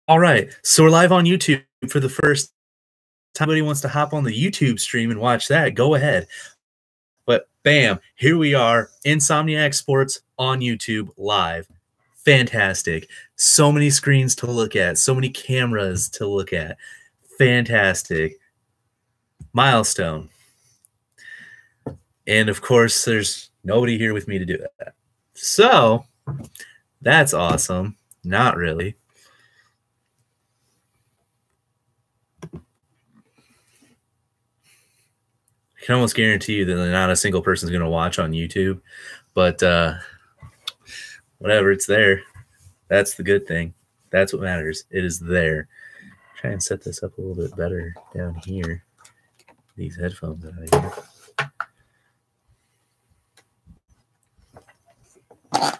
All right, so we're live on YouTube for the first time. Anybody wants to hop on the YouTube stream and watch that, go ahead. But bam, here we are, Insomniac Sports on YouTube live. Fantastic. So many screens to look at, so many cameras to look at. Fantastic. Milestone. And of course, there's nobody here with me to do that. So that's awesome. Not really. I can almost guarantee you that not a single person is going to watch on YouTube, but whatever, it's there. That's the good thing. That's what matters. It is there. Try and set this up a little bit better down here. These headphones out of here.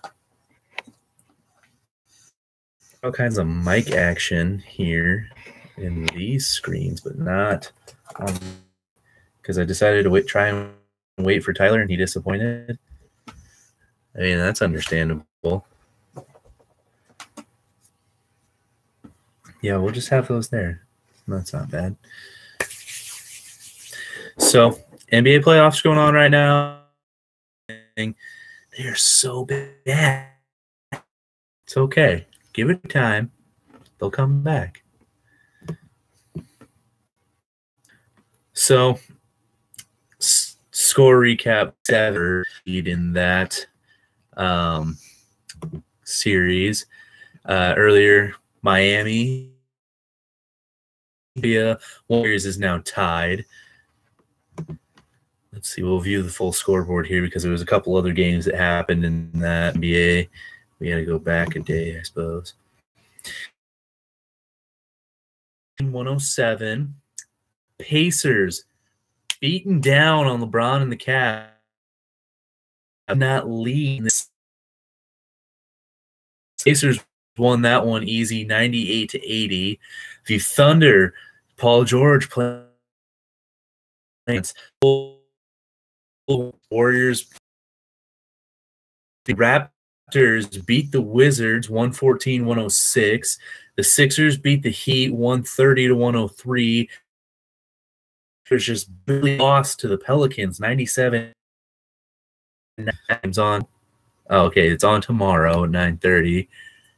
All kinds of mic action here in these screens, but not because I decided to try and wait for Tyler, and he disappointed. I mean, that's understandable. Yeah, we'll just have those there. That's not bad. So, NBA playoffs going on right now. They are so bad. It's okay. Give it time. They'll come back. So, score recap 7 in that series. Earlier, Miami Warriors is now tied. Let's see. We'll view the full scoreboard here because there was a couple other games that happened in that NBA. We got to go back a day, I suppose. 107. Pacers beaten down on LeBron and the Cavs. Not leading. Pacers won that one easy, 98-80. The Thunder, Paul George playing. Warriors. The Raptors beat the Wizards 114-106. The Sixers beat the Heat 130-103. There's just really lost to the Pelicans 97. It's on. Oh, okay, it's on tomorrow at 9:30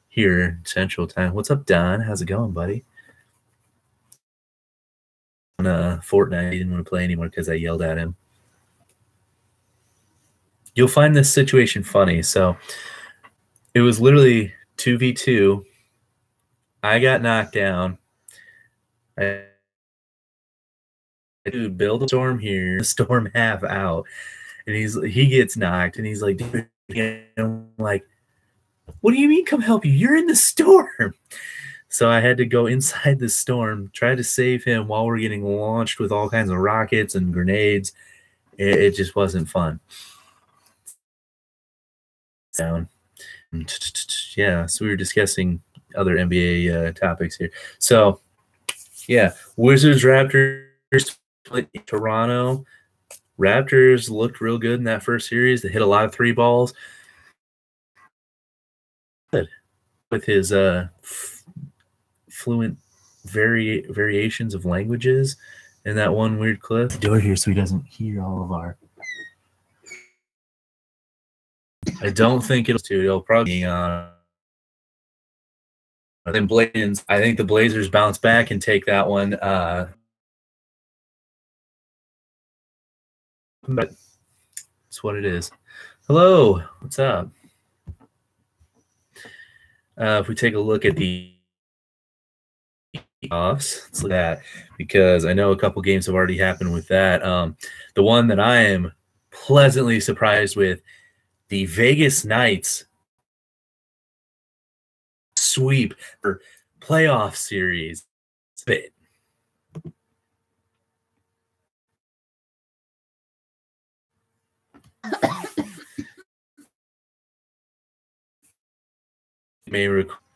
here Central Time. What's up, Don? How's it going, buddy? On Fortnite, he didn't want to play anymore because I yelled at him. You'll find this situation funny. So it was literally 2v2. I got knocked down. I dude, build a storm here, storm half out, and he gets knocked, and he's like, dude, I'm like, what do you mean come help you? You're in the storm. So I had to go inside the storm, try to save him while we're getting launched with all kinds of rockets and grenades. It just wasn't fun. Down. Yeah, so we were discussing other NBA topics here. So, yeah, Wizards, Raptors split in Toronto. Raptors looked real good in that first series. They hit a lot of 3 balls. With his fluent variations of languages in that one weird clip. The door here so he doesn't hear all of our. I don't think it'll probably be on. Then Blazers, I think the Blazers bounce back and take that one. But it's what it is. Hello, what's up? If we take a look at the offs, let's look at that because I know a couple games have already happened with that. The one that I am pleasantly surprised with, the Vegas Knights sweep for playoff series. Spit.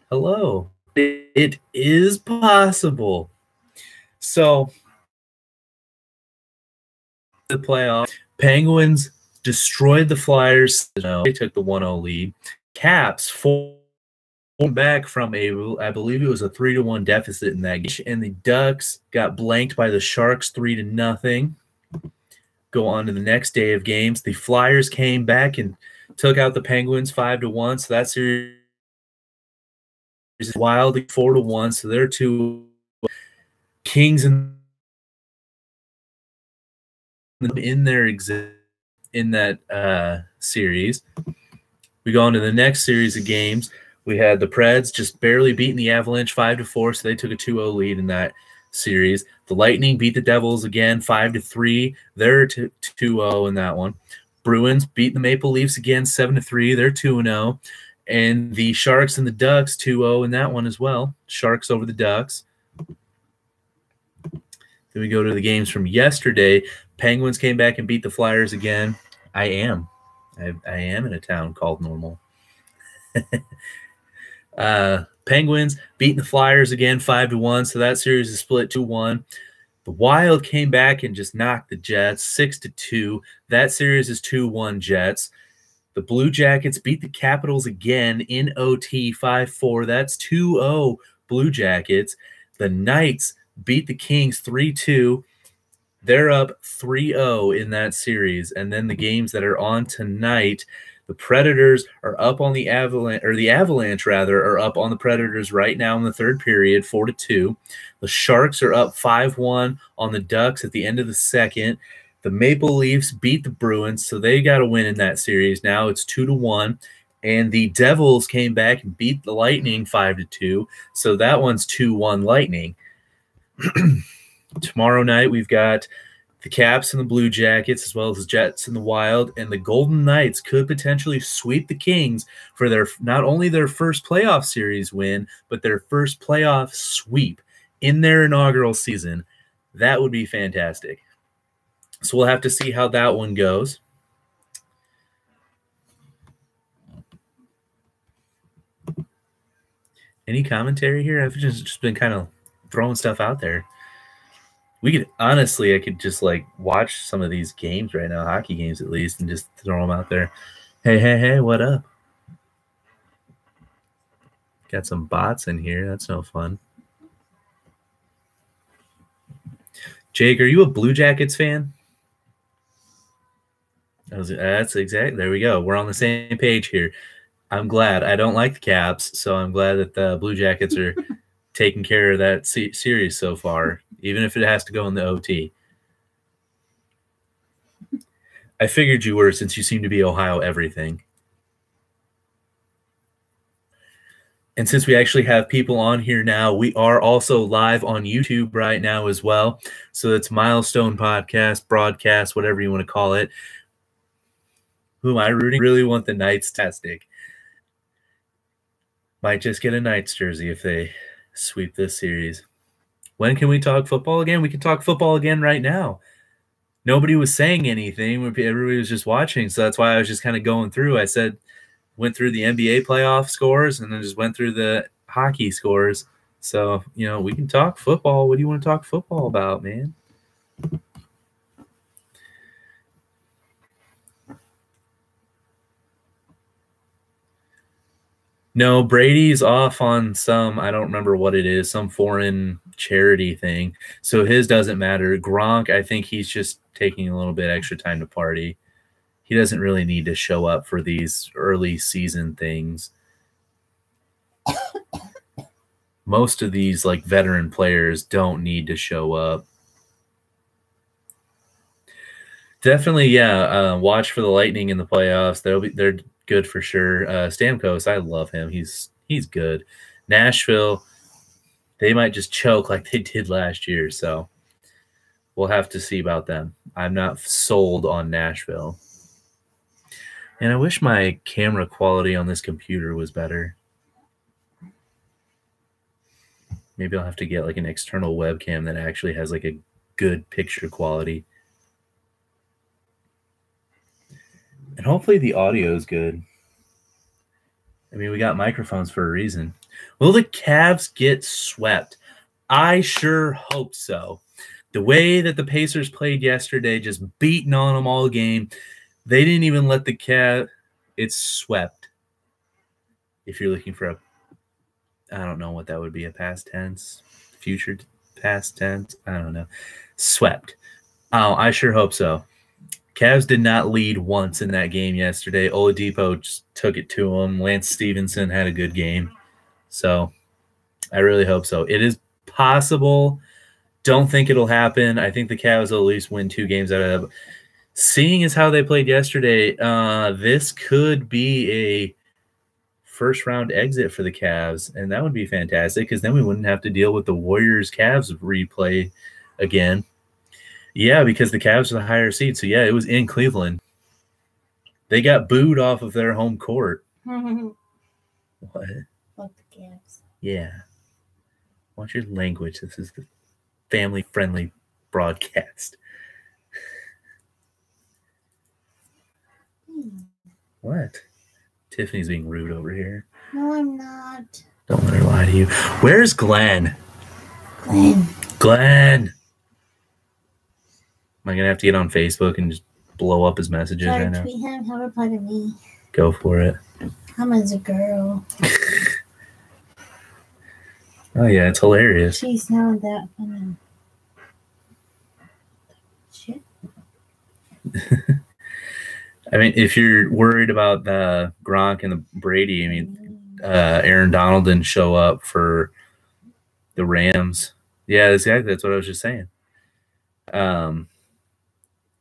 Hello. It is possible. So the playoff, Penguins destroyed the Flyers. They took the 1-0 lead. Caps 4 back from I believe it was a 3-1 deficit in that game, and the Ducks got blanked by the Sharks 3-0. Go on to the next day of games. The Flyers came back and took out the Penguins 5-1. So that series is Wild 4-1. So they're 2 Kings in their in that series. We go on to the next series of games. We had the Preds just barely beating the Avalanche 5-4, so they took a 2-0 lead in that series. The Lightning beat the Devils again 5-3. They're 2-0 in that one. Bruins beat the Maple Leafs again 7-3. They're 2-0. And the Sharks and the Ducks 2-0 in that one as well. Sharks over the Ducks. Then we go to the games from yesterday. Penguins came back and beat the Flyers again. I am in a town called Normal. Penguins beating the Flyers again 5-1, so that series is split 2-1. The Wild came back and just knocked the Jets 6-2. That series is 2-1 Jets. The Blue Jackets beat the Capitals again in OT 5-4. That's 2-0 Blue Jackets. The Knights beat the Kings 3-2. They're up 3-0 in that series. And then the games that are on tonight, the Predators are up on the Avalanche, or the Avalanche rather, are up on the Predators right now in the third period, 4-2. The Sharks are up 5-1 on the Ducks at the end of the second. The Maple Leafs beat the Bruins, so they got a win in that series. Now it's 2-1. And the Devils came back and beat the Lightning 5-2. So that one's 2-1 Lightning. Tomorrow night we've got the Caps and the Blue Jackets, as well as the Jets and the Wild, and the Golden Knights could potentially sweep the Kings for their not only their first playoff series win, but their first playoff sweep in their inaugural season. That would be fantastic. So we'll have to see how that one goes. Any commentary here? I've just been kind of throwing stuff out there. We could honestly, I could just like watch some of these games right now, hockey games at least, and just throw them out there. Hey, what up? Got some bots in here. That's no fun. Jake, are you a Blue Jackets fan? That's exactly. There we go. We're on the same page here. I'm glad. I don't like the Caps, so I'm glad that the Blue Jackets are taking care of that series so far, even if it has to go in the OT. I figured you were, since you seem to be Ohio everything. And since we actually have people on here now, we are also live on YouTube right now as well. So it's Milestone Podcast, broadcast, whatever you want to call it. Who am I rooting? I really want the Knights tastic. Might just get a Knights jersey if they sweep this series. When can we talk football again? We can talk football again right now. Nobody was saying anything. Everybody was just watching. So that's why I was just kind of going through. I went through the NBA playoff scores and then just went through the hockey scores. So, we can talk football. What do you want to talk football about, man? No, Brady's off on some, I don't remember what it is, some foreign charity thing. So his doesn't matter. Gronk, I think he's just taking a little bit extra time to party. He doesn't really need to show up for these early season things. Most of these like veteran players don't need to show up. Definitely, yeah. Watch for the Lightning in the playoffs. They're good for sure. Stamkos, I love him. He's good. Nashville, they might just choke like they did last year. So we'll have to see about them. I'm not sold on Nashville. And I wish my camera quality on this computer was better. Maybe I'll have to get like an external webcam that actually has like a good picture quality. And hopefully the audio is good. I mean, we got microphones for a reason. Will the Cavs get swept? I sure hope so. The way that the Pacers played yesterday, just beating on them all game, they didn't even let the Cavs. It's swept. If you're looking for a I don't know what that would be, a past tense, future past tense. I don't know. Swept. Oh, I sure hope so. Cavs did not lead once in that game yesterday. Oladipo just took it to him. Lance Stevenson had a good game. So I really hope so. It is possible. Don't think it'll happen. I think the Cavs will at least win 2 games out of it. Seeing as how they played yesterday, this could be a first-round exit for the Cavs, and that would be fantastic because then we wouldn't have to deal with the Warriors-Cavs replay again. Yeah, because the Cavs are the higher seed. So, yeah, it was in Cleveland. They got booed off of their home court. What? Fuck the Cavs. Yeah. Watch your language. This is the family-friendly broadcast. What? Tiffany's being rude over here. No, I'm not. Don't let her lie to you. Where's Glenn? Glenn. Am I going to have to get on Facebook and just blow up his messages Try right to now? tweet him. He'll reply to me. Go for it. I'm as a girl. Oh, yeah, it's hilarious. She's not that funny. Shit. I mean, if you're worried about the Gronk and the Brady, I mean, Aaron Donald didn't show up for the Rams. Yeah, exactly. That's what I was just saying.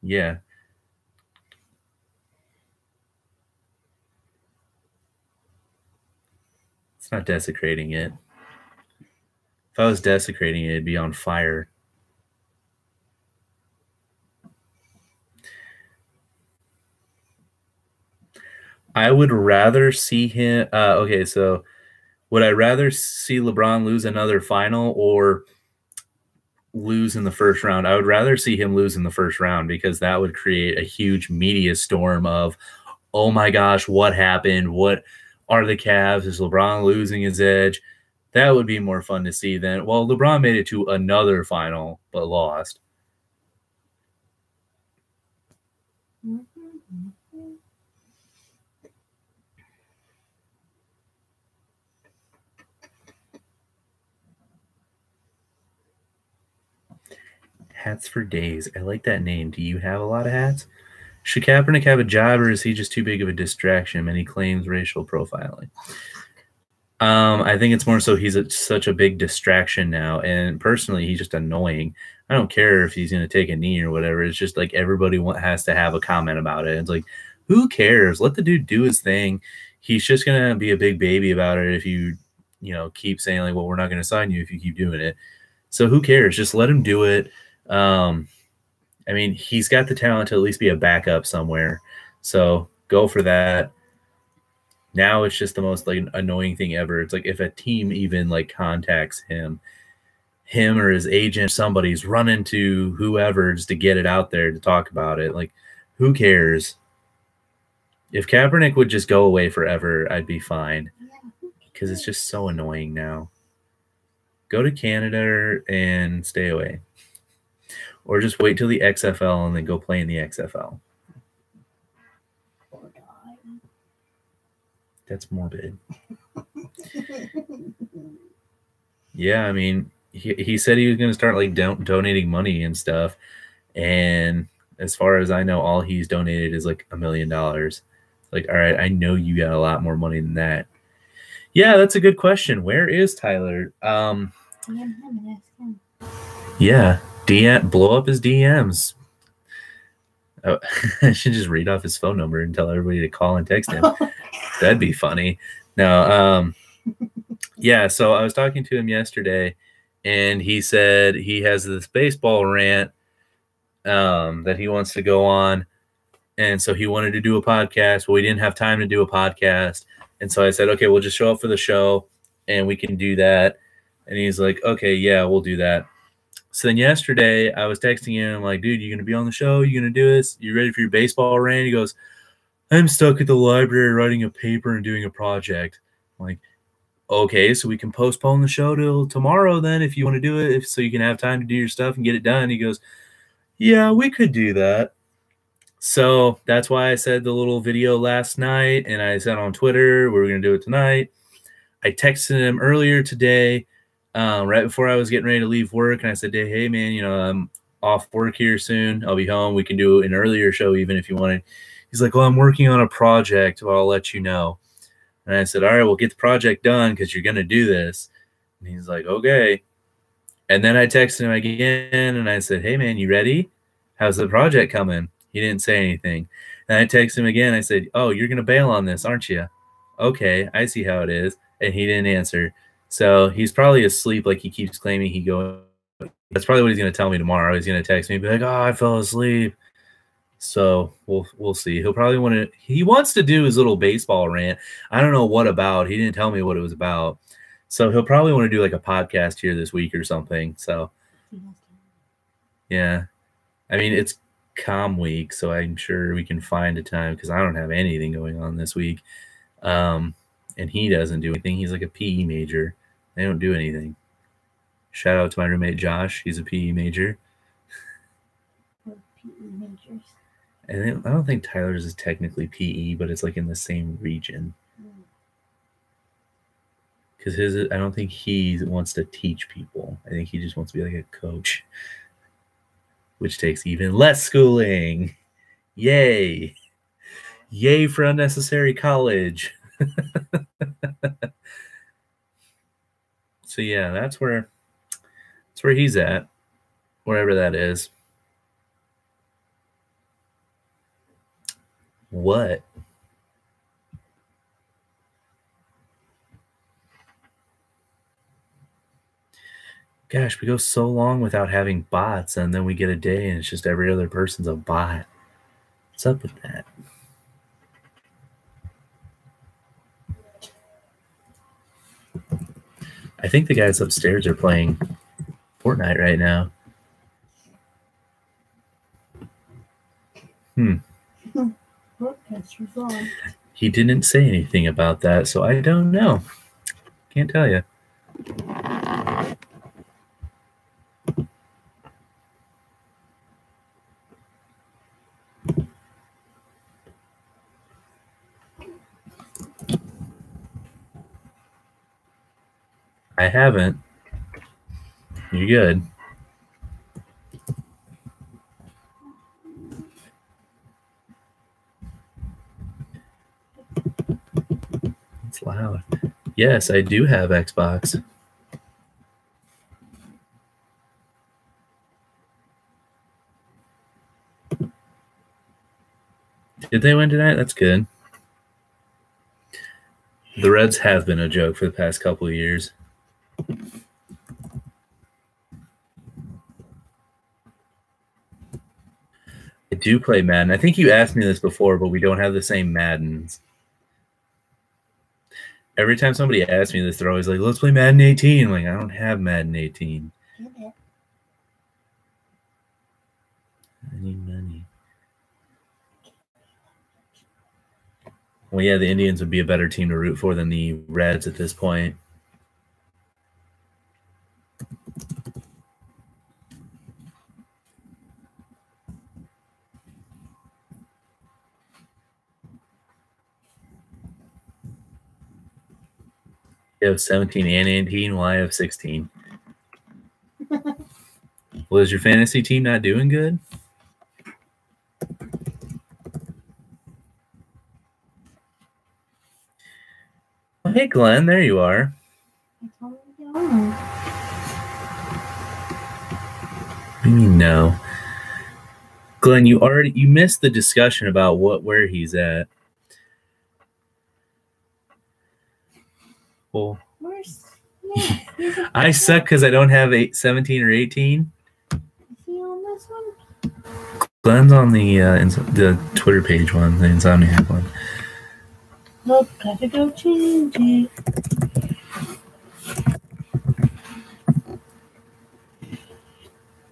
Yeah. It's not desecrating it. If I was desecrating it, it'd be on fire. I would rather see him. Okay, so would I rather see LeBron lose another final or lose in the first round? I would rather see him lose in the first round because that would create a huge media storm of, oh my gosh, what happened? What are the Cavs? Is LeBron losing his edge? That would be more fun to see than, well, LeBron made it to another final but lost. Hats for days. I like that name. Do you have a lot of hats? Should Kaepernick have a job, or is he just too big of a distraction? And he claims racial profiling. I think it's more so he's such a big distraction now. And personally, he's just annoying. I don't care if he's going to take a knee or whatever. It's just like everybody has to have a comment about it. It's like, who cares? Let the dude do his thing. He's just going to be a big baby about it if you keep saying, like, well, we're not going to sign you if you keep doing it. So who cares? Just let him do it. I mean, he's got the talent to at least be a backup somewhere. So go for that. Now it's just the most like annoying thing ever. It's like if a team even like contacts him or his agent, somebody's running to whoever just to get it out there to talk about it. Like, who cares? If Kaepernick would just go away forever, I'd be fine. Because it's just so annoying now. Go to Canada and stay away. Or just wait till the XFL and then go play in the XFL. That's morbid. Yeah, I mean, he said he was going to start like donating money and stuff. And as far as I know, all he's donated is like $1 million. Like, all right, I know you got a lot more money than that. Yeah, that's a good question. Where is Tyler? Yeah, blow up his DMs. Oh, I should just read off his phone number and tell everybody to call and text him. That'd be funny. No, yeah, so I was talking to him yesterday, and he said he has this baseball rant that he wants to go on, and so he wanted to do a podcast. Well, we didn't have time to do a podcast, and so I said, okay, we'll just show up for the show, and we can do that. And he's like, okay, yeah, we'll do that. So then yesterday, I was texting him, like, dude, you going to be on the show? You going to do this? You ready for your baseball rant? He goes, I'm stuck at the library writing a paper and doing a project. I'm like, okay, so we can postpone the show till tomorrow then if you want to do it, so you can have time to do your stuff and get it done. He goes, yeah, we could do that. So that's why I said the little video last night, and I said on Twitter we were going to do it tonight. I texted him earlier today, right before I was getting ready to leave work, and I said, hey, man, you know, I'm off work here soon. I'll be home. We can do an earlier show even if you wanted. He's like, well, I'm working on a project, but I'll let you know. And I said, all right, well, get the project done because you're going to do this. And he's like, okay. And then I texted him again, and I said, hey, man, you ready? How's the project coming? He didn't say anything. And I texted him again. I said, oh, you're going to bail on this, aren't you? Okay, I see how it is. And he didn't answer. So he's probably asleep like he keeps claiming he goes. That's probably what he's going to tell me tomorrow. He's going to text me and be like, oh, I fell asleep. So we'll see. He'll probably want to – he wants to do his little baseball rant. I don't know what about. He didn't tell me what it was about. So he'll probably want to do like a podcast here this week or something. So, yeah. I mean, it's calm week, so I'm sure we can find a time because I don't have anything going on this week. And he doesn't do anything. He's like a PE major. They don't do anything. Shout out to my roommate Josh. He's a PE major. PE majors. And I don't think Tyler's is technically PE, but it's like in the same region. Because I don't think he wants to teach people. I think he just wants to be like a coach, which takes even less schooling. Yay. Yay for unnecessary college. So yeah, that's where he's at, wherever that is. What? Gosh, we go so long without having bots, and then we get a day and it's just every other person's a bot. What's up with that? I think the guys upstairs are playing Fortnite right now. He didn't say anything about that, so I don't know. Can't tell you. I haven't. You're good. It's loud. Yes, I do have Xbox. Did they win tonight? That's good. The Reds have been a joke for the past couple of years. I do play Madden. I think you asked me this before, but we don't have the same Maddens. Every time somebody asks me this, they're always like, let's play Madden 18. I'm like, I don't have Madden 18. I need money. Well, yeah, the Indians would be a better team to root for than the Reds at this point. You have 17 and 18, well, I have 16. Well, is your fantasy team not doing good? Oh, hey, Glenn, there you are. No. Glenn, you missed the discussion about where he's at. Well, I suck because I don't have 17 or 18. Is he on this one? Glenn's on the Twitter page one, the Insomniac one. Look, gotta go change it.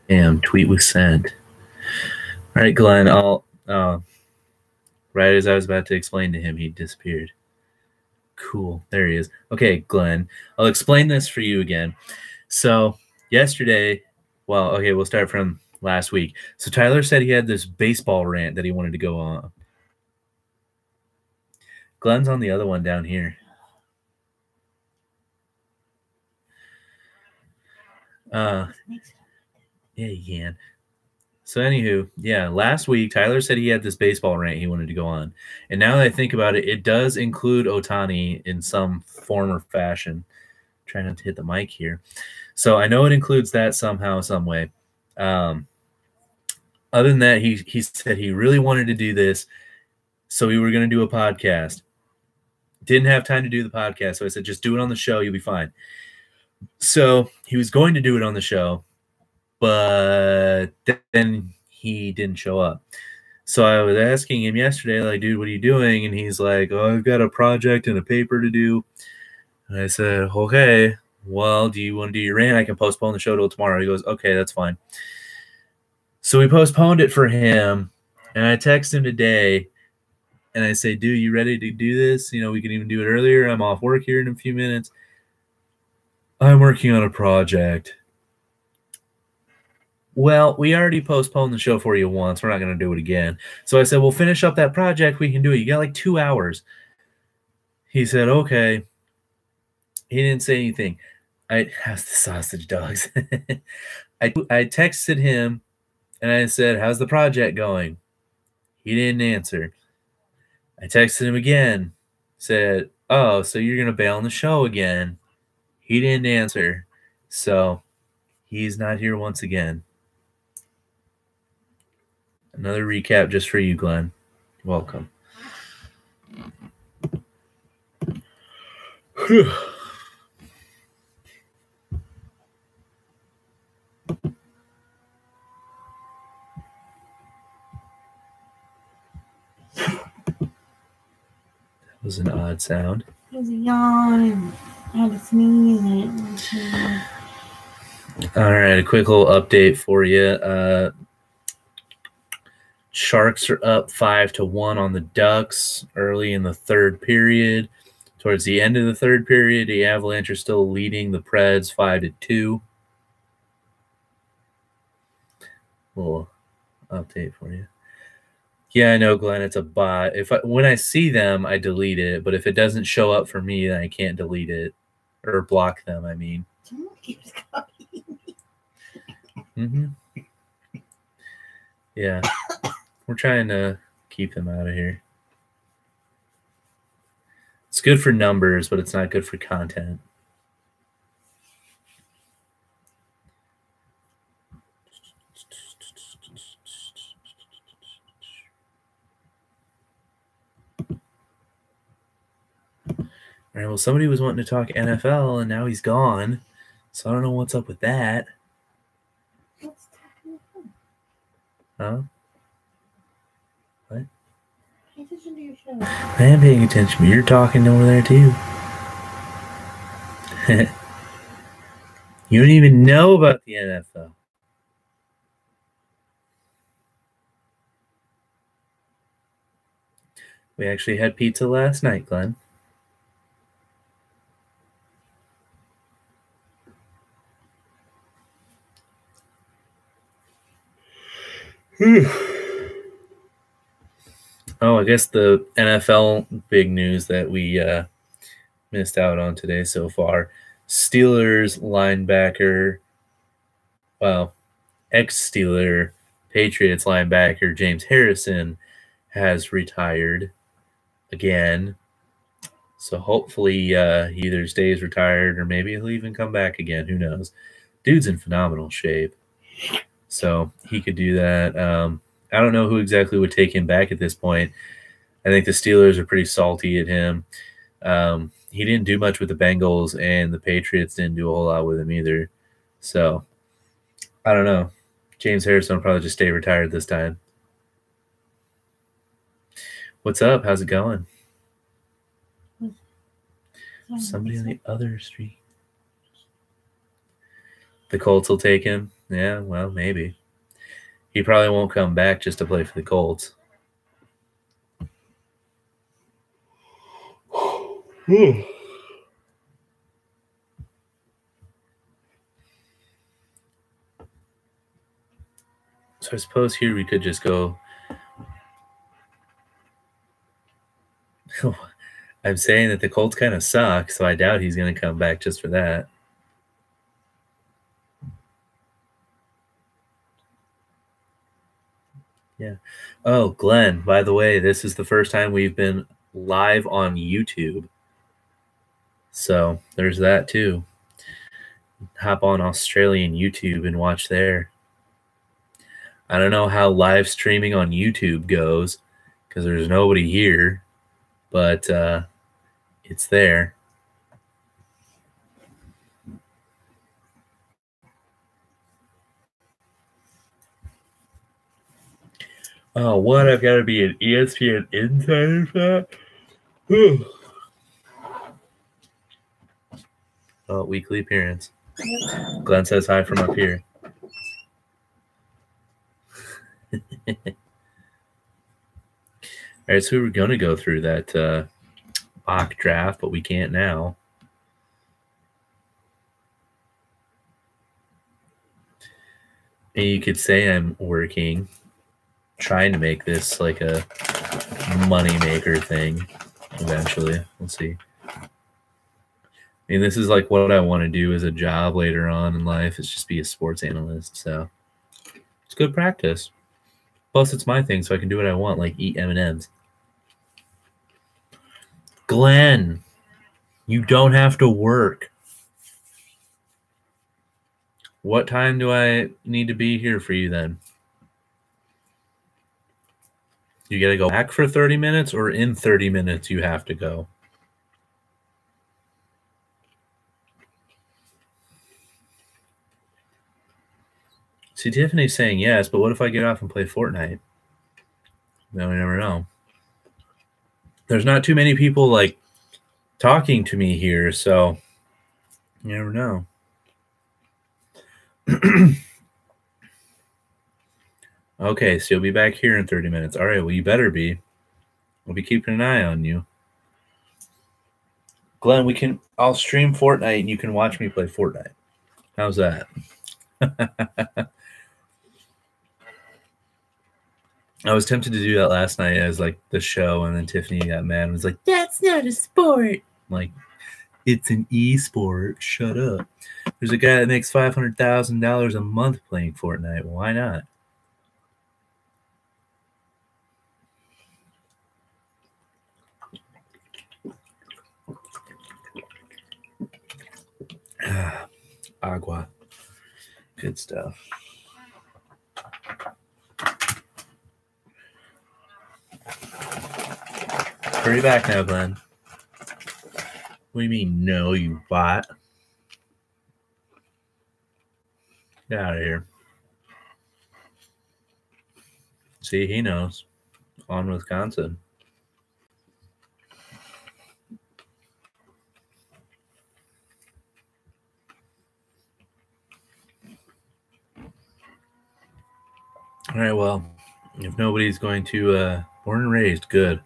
Damn, tweet was sent. All right, Glenn, right as I was about to explain to him, he disappeared. Cool. There he is. Okay, Glenn, I'll explain this for you again. So yesterday, we'll start from last week. So Tyler said he had this baseball rant that he wanted to go on. Glenn's on the other one down here. Yeah, you can. So anywho, yeah, last week Tyler said he had this baseball rant he wanted to go on. And now that I think about it, it does include Ohtani in some form or fashion. Trying not to hit the mic here. So I know it includes that somehow, some way. Other than that, he said he really wanted to do this, so we were going to do a podcast. Didn't have time to do the podcast, so I said, just do it on the show. You'll be fine. So he was going to do it on the show, but then he didn't show up. So I was asking him yesterday, like, dude, what are you doing? And he's like, oh, I've got a project and a paper to do. And I said, okay, well, do you want to do your rant? I can postpone the show till tomorrow. He goes, okay, that's fine. So we postponed it for him, and I text him today, and I say, dude, you ready to do this? You know, we can even do it earlier. I'm off work here in a few minutes. I'm working on a project. Well, we already postponed the show for you once. We're not going to do it again. So I said, we'll finish up that project. We can do it. You got like 2 hours. He said, okay. He didn't say anything. How's the sausage dogs? I texted him, and I said, how's the project going? He didn't answer. I texted him again. Said, oh, so you're going to bail on the show again. He didn't answer. So he's not here once again. Another recap just for you, Glenn. Welcome. Whew. That was an odd sound. It was a yawn. I had to sneeze. All right, a quick little update for you. Sharks are up 5-1 on the Ducks early in the third period. Towards the end of the third period, the Avalanche are still leading the Preds 5-2. Little update for you. Yeah, I know, Glenn. It's a bot. When I see them, I delete it. But if it doesn't show up for me, then I can't delete it or block them. I mean. Someone keeps calling me. Mm-hmm. Yeah. We're trying to keep them out of here. It's good for numbers, but it's not good for content. All right, well, somebody was wanting to talk NFL, and now he's gone. So I don't know what's up with that. What's talking about? Huh? What? Pay attention to your show. I am paying attention, but you're talking over there, too. You don't even know about the NFL. We actually had pizza last night, Glenn. Oh, I guess the NFL big news that we missed out on today so far. Steelers linebacker, well, ex-Steeler Patriots linebacker James Harrison has retired again. So hopefully he either stays retired or maybe he'll even come back again. Who knows? Dude's in phenomenal shape. So he could do that. I don't know who exactly would take him back at this point. I think the Steelers are pretty salty at him. He didn't do much with the Bengals, and the Patriots didn't do a whole lot with him either. So I don't know. James Harrison will probably just stay retired this time. What's up? How's it going? Somebody on the other street. The Colts will take him. Yeah, well, maybe. He probably won't come back just to play for the Colts. So I suppose here we could just go. I'm saying that the Colts kind of suck, so I doubt he's going to come back just for that. Yeah. Oh, Glenn, by the way, this is the first time we've been live on YouTube. So there's that too. Hop on Australian YouTube and watch there. I don't know how live streaming on YouTube goes because there's nobody here, but it's there. Oh, what? I've got to be an ESPN insider for that? Oh, weekly appearance. Glenn says hi from up here. All right, so we were going to go through that mock draft, but we can't now. And you could say I'm working, trying to make this like a moneymaker thing eventually. We'll see. I mean, this is like what I want to do as a job later on in life, is just be a sports analyst. So it's good practice. Plus, it's my thing, so I can do what I want, like eat M&Ms. Glenn, you don't have to work. What time do I need to be here for you then? You got to go back for 30 minutes, or in 30 minutes you have to go? See, Tiffany's saying yes, but what if I get off and play Fortnite? No, we never know. There's not too many people like talking to me here, so you never know. Okay, so you'll be back here in 30 minutes. All right, well, you better be. We'll be keeping an eye on you. Glenn, I'll stream Fortnite and you can watch me play Fortnite. How's that? I was tempted to do that last night as like the show, and then Tiffany got mad and was like, "That's not a sport." I'm like, it's an e-sport. Shut up. There's a guy that makes $500,000 a month playing Fortnite. Why not? Agua. Good stuff. Hurry back now, Glenn. What do you mean, no, you bot? Get out of here. See, he knows. On Wisconsin. All right, well, if nobody's going to born and raised, good.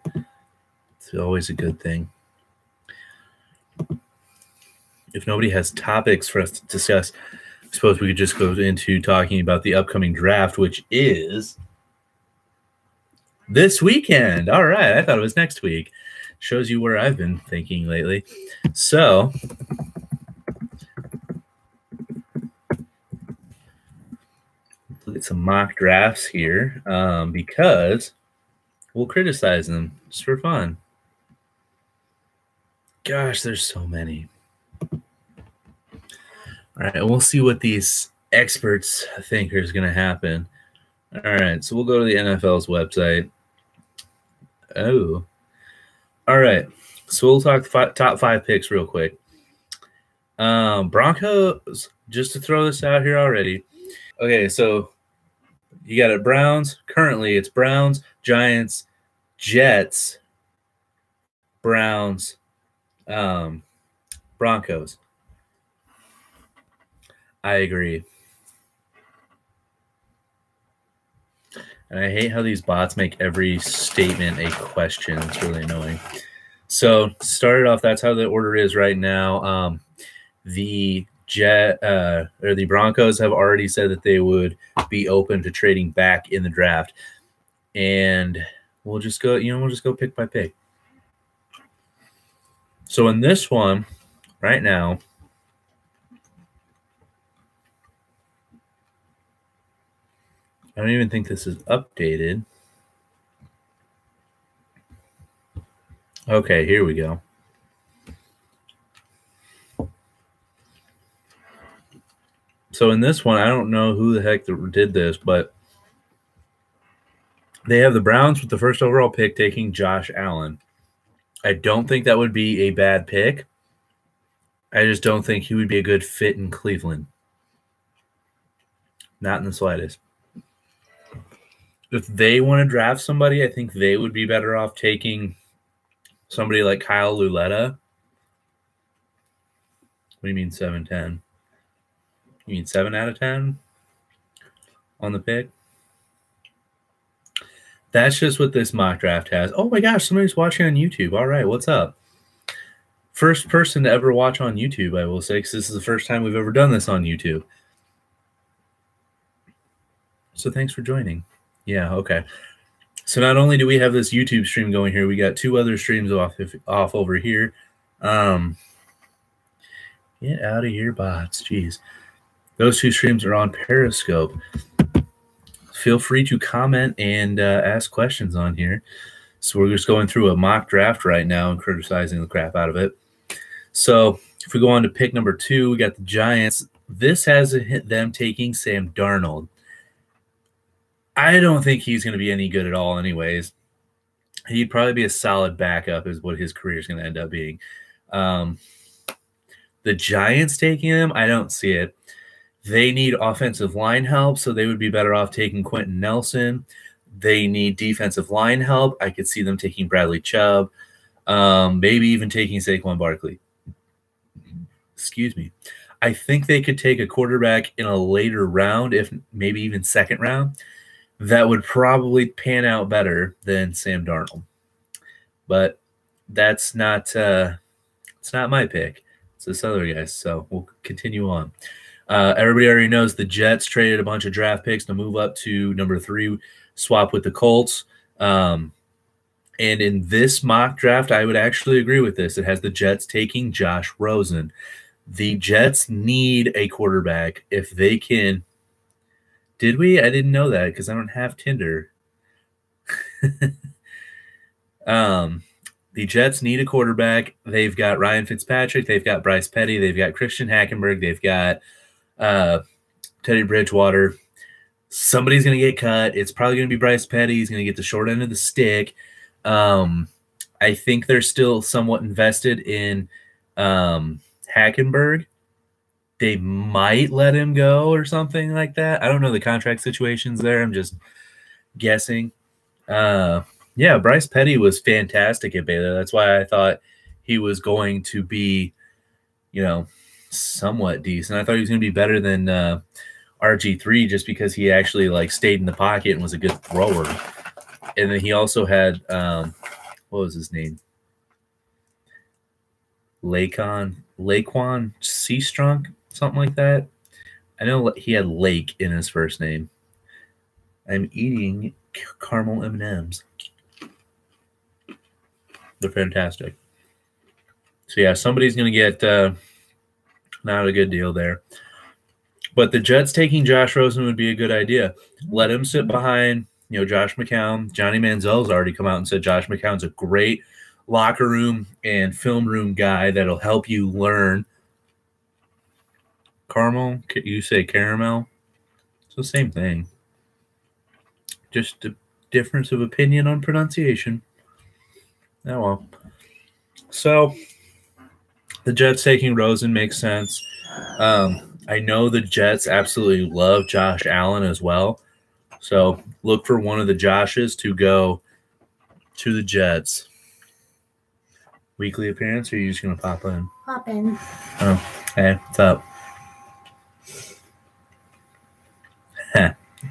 It's always a good thing. If nobody has topics for us to discuss, I suppose we could just go into talking about the upcoming draft, which is this weekend. All right, I thought it was next week. Shows you where I've been thinking lately. So look at some mock drafts here, because we'll criticize them just for fun. Gosh, there's so many. All right, we'll see what these experts think is going to happen. All right, so we'll go to the NFL's website. Oh. All right, so we'll talk top 5 picks real quick. Broncos, just to throw this out here already. Okay, so you got it, Browns. Currently, it's Browns, Giants, Jets, Browns, Broncos. I agree. And I hate how these bots make every statement a question. It's really annoying. So started off, that's how the order is right now. The Broncos have already said that they would be open to trading back in the draft. And we'll just go, we'll just go pick by pick. So in this one, right now, I don't even think this is updated. Okay, here we go. So in this one, I don't know who the heck did this, but they have the Browns with the first overall pick taking Josh Allen. I don't think that would be a bad pick. I just don't think he would be a good fit in Cleveland. Not in the slightest. If they want to draft somebody, I think they would be better off taking somebody like Kyle Luletta. What do you mean 7-10? You mean 7 out of 10 on the pick? That's just what this mock draft has. Oh my gosh, somebody's watching on YouTube. All right, what's up? First person to ever watch on YouTube, I will say, because this is the first time we've ever done this on YouTube. So thanks for joining. Yeah, okay. So not only do we have this YouTube stream going here, we got 2 other streams off over here. Get out of here, bots. Jeez. Those 2 streams are on Periscope. Feel free to comment and ask questions on here. So we're just going through a mock draft right now and criticizing the crap out of it. So if we go on to pick number 2, we got the Giants. This has them taking Sam Darnold. I don't think he's going to be any good at all anyways. He'd probably be a solid backup is what his career is going to end up being. The Giants taking him, I don't see it. They need offensive line help, so they would be better off taking Quentin Nelson. They need defensive line help. I could see them taking Bradley Chubb, maybe even taking Saquon Barkley. Excuse me. I think they could take a quarterback in a later round, if maybe even second round. That would probably pan out better than Sam Darnold. But that's not it's not my pick. It's this other guy, so we'll continue on. Everybody already knows the Jets traded a bunch of draft picks to move up to number 3, swap with the Colts. And in this mock draft, I would actually agree with this. It has the Jets taking Josh Rosen. The Jets need a quarterback if they can. Did we? I didn't know that because I don't have Tinder. The Jets need a quarterback. They've got Ryan Fitzpatrick. They've got Bryce Petty. They've got Christian Hackenberg. They've got Teddy Bridgewater. Somebody's going to get cut. It's probably going to be Bryce Petty. He's going to get the short end of the stick. I think they're still somewhat invested in Hackenberg. They might let him go or something like that. I don't know the contract situations there. I'm just guessing. Yeah, Bryce Petty was fantastic at Baylor. That's why I thought he was going to be, somewhat decent. I thought he was going to be better than RG3 just because he actually stayed in the pocket and was a good thrower. And then he also had what was his name? Laquan Seastrunk, something like that. I know he had Lake in his first name. I'm eating caramel M&Ms. They're fantastic. So, yeah, somebody's going to get not a good deal there. But the Jets taking Josh Rosen would be a good idea. Let him sit behind, Josh McCown. Johnny Manziel's already come out and said Josh McCown's a great locker room and film room guy that'll help you learn. Caramel? You say caramel? It's the same thing. Just a difference of opinion on pronunciation. Oh, well. So, the Jets taking Rosen makes sense. I know the Jets absolutely love Josh Allen as well. So, look for one of the Joshes to go to the Jets. Weekly appearance, or are you just going to pop in? Pop in. Oh, hey, what's up?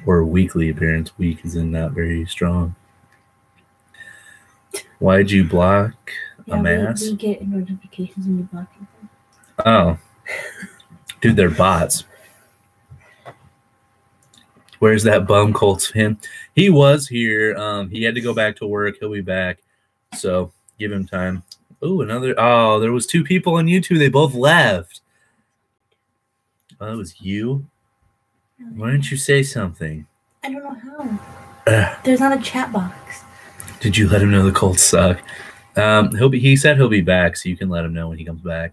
Or weekly appearance. Week is in not very strong. Why'd you block a mass? We get notifications when you block people. Oh. Dude, they're bots. Where's that bum Colts fan? He was here. He had to go back to work. He'll be back. So give him time. Ooh, another. Oh, there was 2 people on YouTube. They both left. Oh, that was you? Why didn't you say something? I don't know how. There's not a chat box. Did you let him know the Colts suck? He said he'll be back, so you can let him know when he comes back.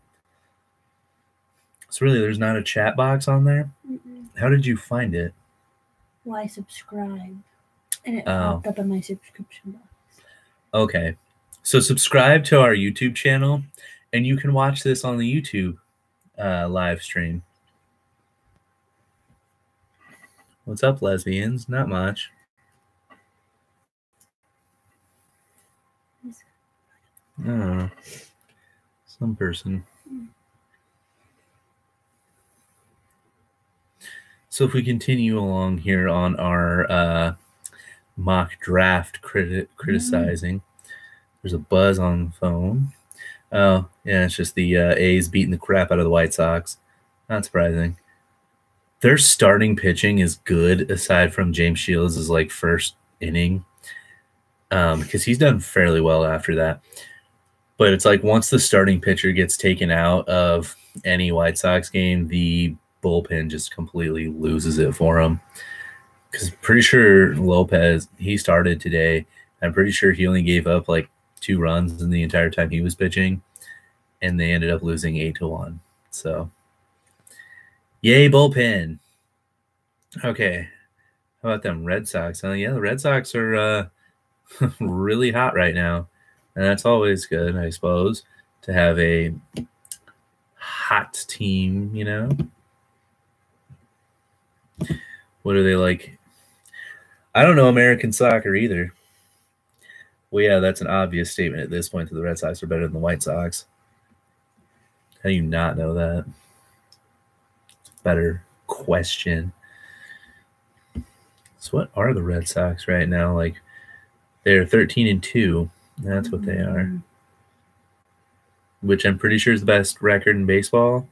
So really, there's not a chat box on there? Mm-mm. How did you find it? Well, I subscribed, and it popped up in my subscription box. Okay. So subscribe to our YouTube channel, and you can watch this on the YouTube live stream. What's up, lesbians? Not much. I don't know. Some person. So if we continue along here on our mock draft criticizing, there's a buzz on the phone. Oh, yeah, it's just the A's beating the crap out of the White Sox. Not surprising. Their starting pitching is good, aside from James Shields' like first inning, because he's done fairly well after that. But it's like once the starting pitcher gets taken out of any White Sox game, the bullpen just completely loses it for him. Because pretty sure Lopez, he started today. I'm pretty sure he only gave up like 2 runs in the entire time he was pitching, and they ended up losing 8-1. So, yay, bullpen. Okay. How about them Red Sox? Yeah, the Red Sox are really hot right now. And that's always good, I suppose, to have a hot team, you know? What are they like? I don't know American soccer either. Well, yeah, that's an obvious statement at this point that the Red Sox are better than the White Sox. How do you not know that? Better question. So what are the Red Sox right now? Like, they're 13-2. That's what they are. Which I'm pretty sure is the best record in baseball.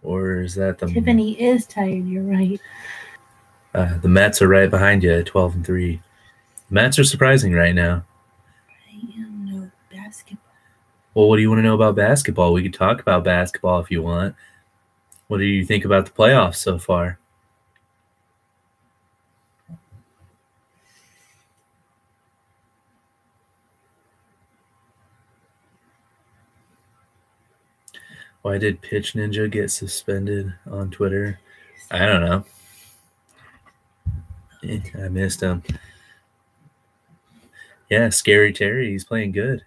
Or is that the... Tiffany is tired, you're right. The Mets are right behind you at 12-3. The Mets are surprising right now. I am no basketball. Well, what do you want to know about basketball? We could talk about basketball if you want. What do you think about the playoffs so far? Why did Pitch Ninja get suspended on Twitter? I don't know. I missed him. Yeah, Scary Terry, he's playing good.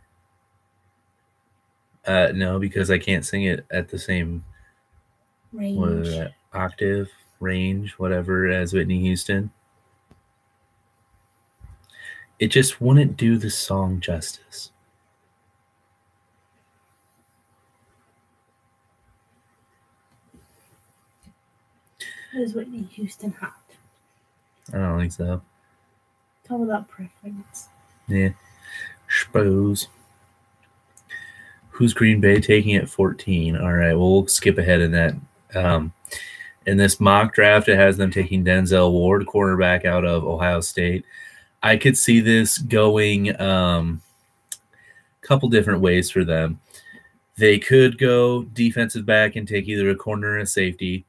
No, because I can't sing it at the same Range. Octave, range, whatever, as Whitney Houston. It just wouldn't do the song justice. Is Whitney Houston hot? I don't think so. It's all about preference. Yeah. Suppose. Who's Green Bay taking at 14? All right, well, we'll skip ahead in that. In this mock draft, it has them taking Denzel Ward, cornerback out of Ohio State. I could see this going a couple different ways for them. They could go defensive back and take either a corner or a safety,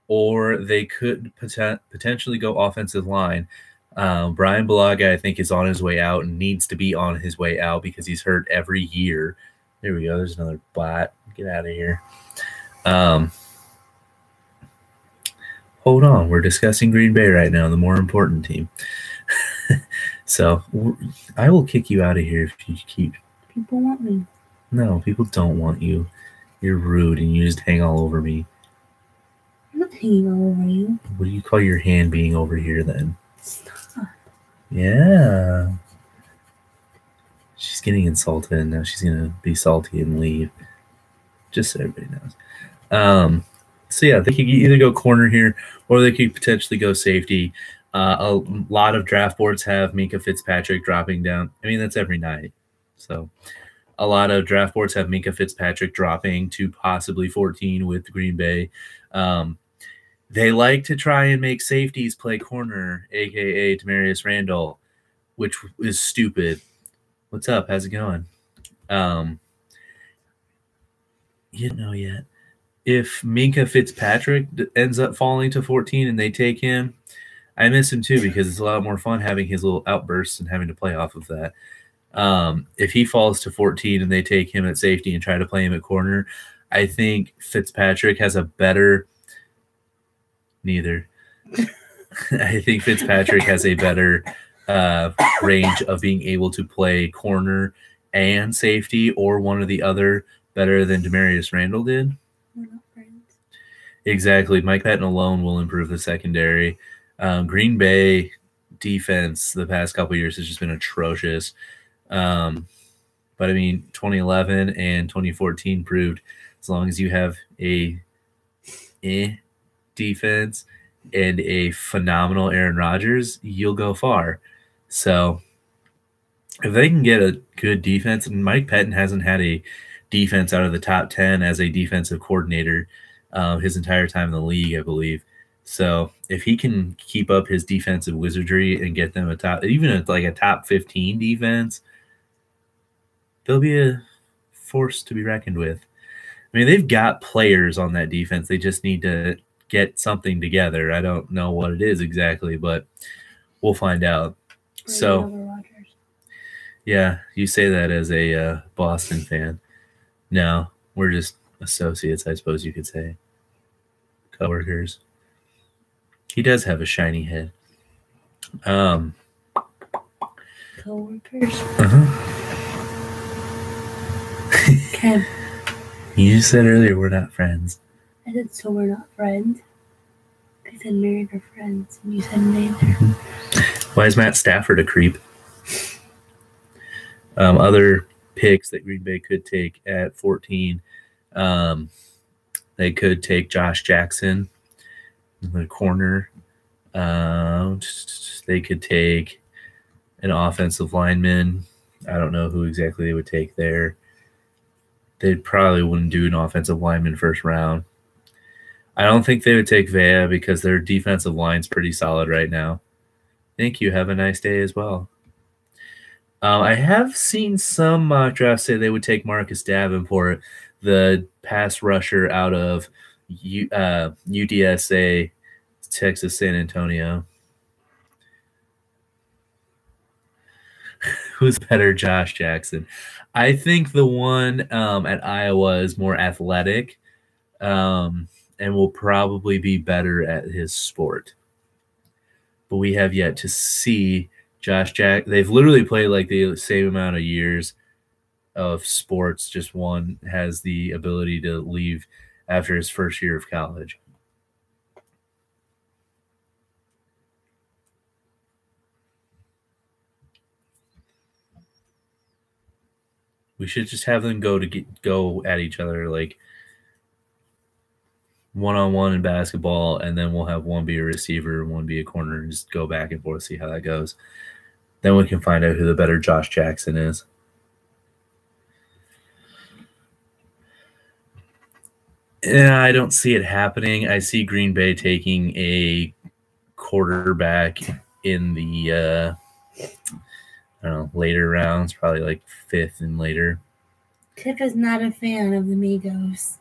or they could potentially go offensive line. Brian Bulaga, I think, is on his way out and needs to be on his way out because he's hurt every year. There we go. There's another bot. Get out of here. Hold on. We're discussing Green Bay right now, the more important team. So I will kick you out of here if you keep. People want me. No, people don't want you. You're rude and you just hang all over me. I'm not hanging all over you. What do you call your hand being over here then? Stop. Yeah. She's getting insulted, and now she's going to be salty and leave. Just so everybody knows. So, yeah, they could either go corner here, or they could potentially go safety. A lot of draft boards have Minkah Fitzpatrick dropping down. I mean, that's every night. So, a lot of draft boards have Minkah Fitzpatrick dropping to possibly 14 with Green Bay. They like to try and make safeties play corner, a.k.a. Demarius Randall, which is stupid. What's up? How's it going? You don't know yet. If Minkah Fitzpatrick ends up falling to 14 and they take him, I miss him too because it's a lot more fun having his little outbursts and having to play off of that. If he falls to 14 and they take him at safety and try to play him at corner, I think Fitzpatrick has a better – neither. I think Fitzpatrick has a better range of being able to play corner and safety or one or the other better than Demarius Randall did. We're not friends. Exactly. Mike Patton alone will improve the secondary. Green Bay defense the past couple of years has just been atrocious. But, I mean, 2011 and 2014 proved as long as you have a defense and a phenomenal Aaron Rodgers, you'll go far. So if they can get a good defense, and Mike Patton hasn't had a defense out of the top 10 as a defensive coordinator his entire time in the league, I believe. So if he can keep up his defensive wizardry and get them a top 15 defense, they'll be a force to be reckoned with. I mean, they've got players on that defense. They just need to get something together. I don't know what it is exactly, but we'll find out. So, yeah, you say that as a Boston fan. No, we're just associates, I suppose you could say. Coworkers. He does have a shiny head. Coworkers. Ken. You just said earlier we're not friends. I said so we're not friends. I said married or friends, and you said neither. Why is Matt Stafford a creep? Other picks that Green Bay could take at 14, they could take Josh Jackson in the corner. They could take an offensive lineman. I don't know who exactly they would take there. They probably wouldn't do an offensive lineman first round. I don't think they would take Vea because their defensive line's pretty solid right now. Thank you. Have a nice day as well. I have seen some mock drafts say they would take Marcus Davenport, the pass rusher out of UTSA, Texas San Antonio. Who's better, Josh Jackson? I think the one at Iowa is more athletic and will probably be better at his sport. But we have yet to see Josh Jack. They've literally played like the same amount of years of sports. Just one has the ability to leave after his first year of college. We should just have them go at each other like one-on-one in basketball, and then we'll have one be a receiver, one be a corner, and just go back and forth, see how that goes. Then we can find out who the better Josh Jackson is. Yeah, I don't see it happening. I see Green Bay taking a quarterback in the later rounds, probably like 5th and later. Tiff is not a fan of the Migos.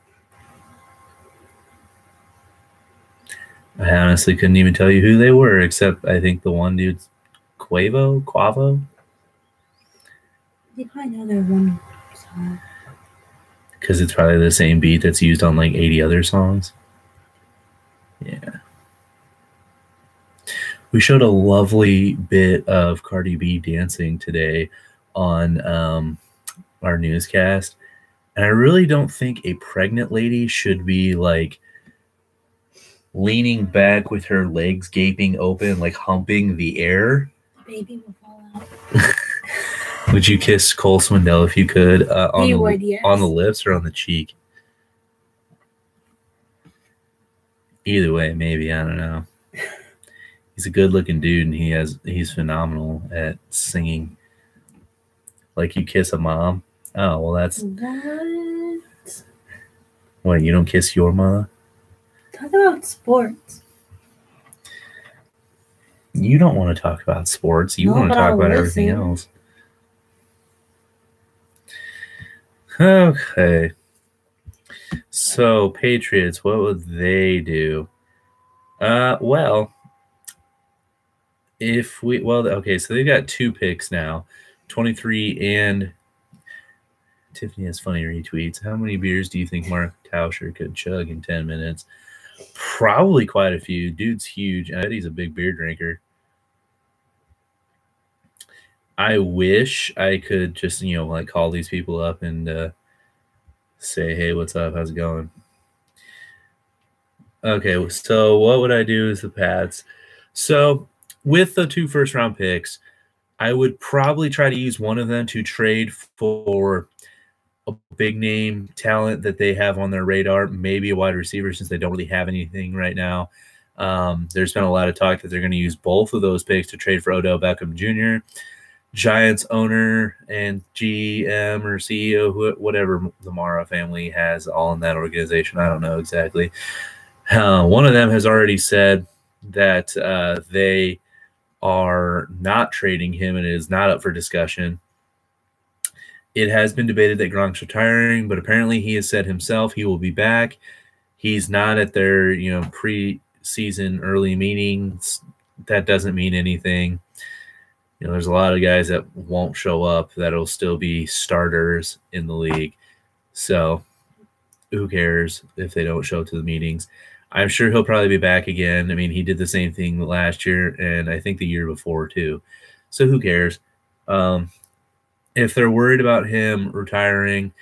I honestly couldn't even tell you who they were, except I think the one dude's Quavo. You probably know their one song. Because it's probably the same beat that's used on like 80 other songs. Yeah. We showed a lovely bit of Cardi B dancing today on our newscast. And I really don't think a pregnant lady should be like leaning back with her legs gaping open, like humping the air. The baby will fall out. Would you kiss Cole Swindell if you could Yes. on the lips or on the cheek? Either way, maybe. I don't know. He's a good-looking dude, and he's phenomenal at singing. Like you kiss a mom. Oh, well, that's... What, you don't kiss your mother? Talk about sports. You don't want to talk about sports. You want to talk about everything else. Okay. So, Patriots, what would they do? Well, Okay, so they've got 2 picks now, 23 and Tiffany has funny retweets. How many beers do you think Mark Tauscher could chug in 10 minutes? Probably quite a few. Dude's huge. I bet he's a big beer drinker. I wish I could just, like call these people up and say, hey, what's up? How's it going? Okay, so what would I do is the Pats. So with the 2 first-round picks, I would probably try to use one of them to trade for a big name talent that they have on their radar, maybe a wide receiver since they don't really have anything right now. There's been a lot of talk that they're going to use both of those picks to trade for Odell Beckham Jr. Giants owner and GM or CEO, whatever the Mara family has all in that organization. I don't know exactly. One of them has already said that they are not trading him and it is not up for discussion. It has been debated that Gronk's retiring, but apparently he has said himself he will be back. He's not at their, pre-season early meetings. That doesn't mean anything. There's a lot of guys that won't show up that'll still be starters in the league. So who cares if they don't show up to the meetings? I'm sure he'll probably be back again. I mean, he did the same thing last year and I think the year before too. So who cares? If they're worried about him retiring,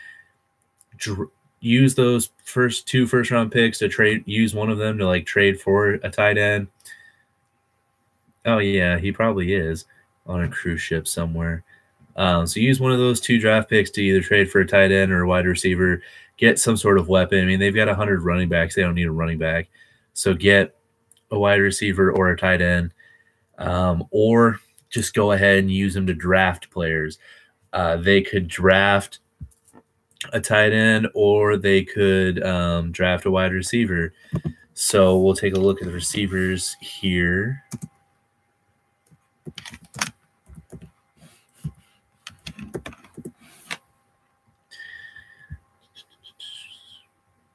use those first 2 first-round picks to trade. Use one of them to trade for a tight end. Oh yeah, he probably is on a cruise ship somewhere. So use one of those 2 draft picks to either trade for a tight end or a wide receiver. Get some sort of weapon. I mean, they've got 100 running backs. They don't need a running back. So get a wide receiver or a tight end, or just go ahead and use them to draft players. They could draft a tight end or they could draft a wide receiver. So we'll take a look at the receivers here.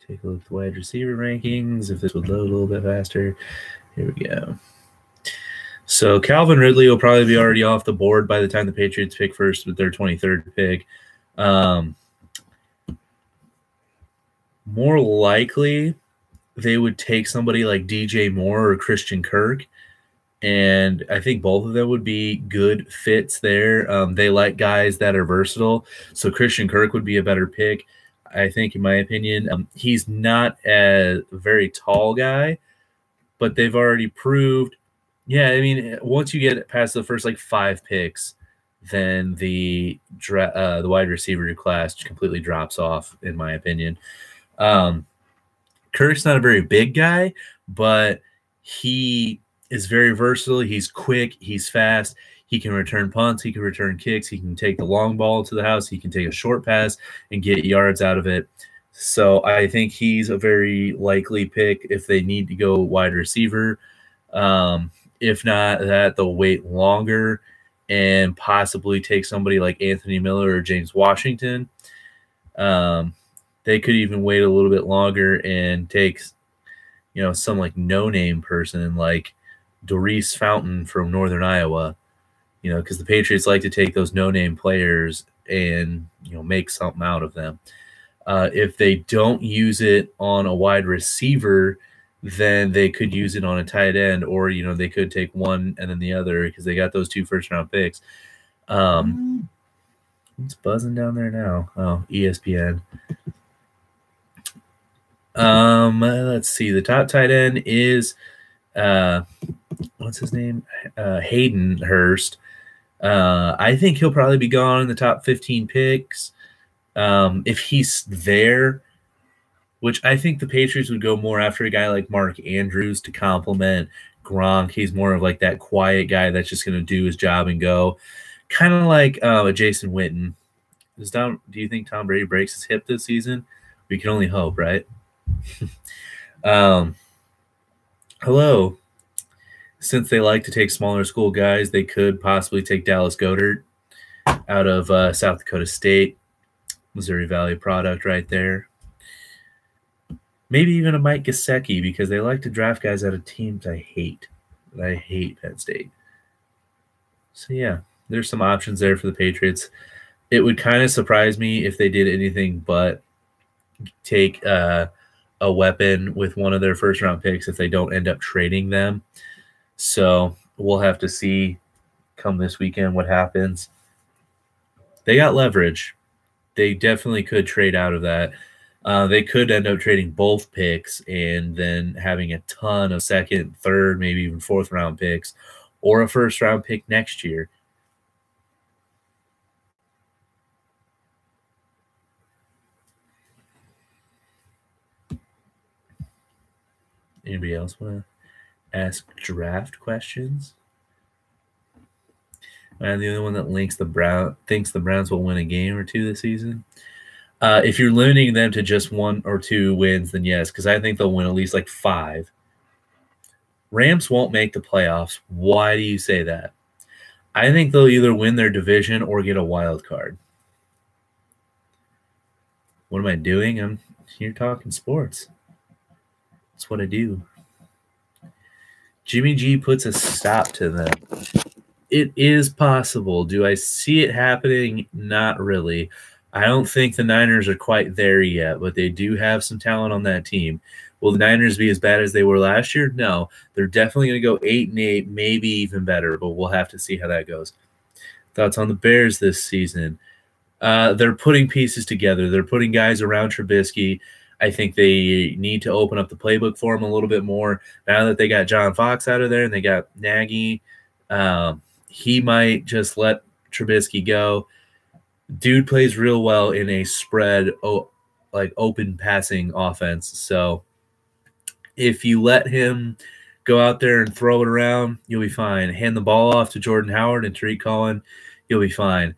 Take a look at the wide receiver rankings. If this would load a little bit faster. Here we go. So Calvin Ridley will probably be already off the board by the time the Patriots pick first with their 23rd pick. More likely, they would take somebody like DJ Moore or Christian Kirk, and I think both of them would be good fits there. They like guys that are versatile, so Christian Kirk would be a better pick, I think, in my opinion. He's not a very tall guy, but they've already proved. Yeah, I mean, once you get past the first 5 picks, then the wide receiver class completely drops off, in my opinion. Kirk's not a very big guy, but he is very versatile. He's quick. He's fast. He can return punts. He can return kicks. He can take the long ball to the house. He can take a short pass and get yards out of it. So I think he's a very likely pick if they need to go wide receiver. If not that, they'll wait longer and possibly take somebody like Anthony Miller or James Washington. They could even wait a little bit longer and take, some no-name person like Doris Fountain from Northern Iowa, because the Patriots like to take those no-name players and, make something out of them. If they don't use it on a wide receiver, then they could use it on a tight end, or, they could take one and then the other because they got those 2 first-round picks. What's buzzing down there now? Oh, ESPN. Let's see. The top tight end is what's his name? Hayden Hurst. I think he'll probably be gone in the top 15 picks. If he's there, which I think the Patriots would go more after a guy like Mark Andrews to complement Gronk. He's more of that quiet guy that's just going to do his job and go. Kind of like a Jason Witten. Do you think Tom Brady breaks his hip this season? We can only hope, right? Hello. Since they like to take smaller school guys, they could possibly take Dallas Goedert out of South Dakota State. Missouri Valley product right there. Maybe even a Mike Gesicki because they like to draft guys out of teams I hate. I hate Penn State. So, yeah, there's some options there for the Patriots. It would kind of surprise me if they did anything but take a weapon with one of their first-round picks if they don't end up trading them. So we'll have to see come this weekend what happens. They got leverage. They definitely could trade out of that. They could end up trading both picks and then having a ton of second, third, maybe even fourth-round picks or a first-round pick next year. Anybody else want to ask draft questions? And the other one that thinks the Browns will win a game or two this season. If you're limiting them to just 1 or 2 wins, then yes, because I think they'll win at least like 5. Rams won't make the playoffs. Why do you say that? I think they'll either win their division or get a wild card. What am I doing? I'm here talking sports. That's what I do. Jimmy G puts a stop to them. It is possible. Do I see it happening? Not really. I don't think the Niners are quite there yet, but they do have some talent on that team. Will the Niners be as bad as they were last year? No. They're definitely going to go 8-8, maybe even better, but we'll have to see how that goes. Thoughts on the Bears this season? They're putting pieces together. They're putting guys around Trubisky. I think they need to open up the playbook for him a little bit more. Now that they got John Fox out of there and they got Nagy, he might just let Trubisky go. Dude plays real well in a spread, like open passing offense. So if you let him go out there and throw it around, you'll be fine. Hand the ball off to Jordan Howard and Tariq Cohen, you'll be fine.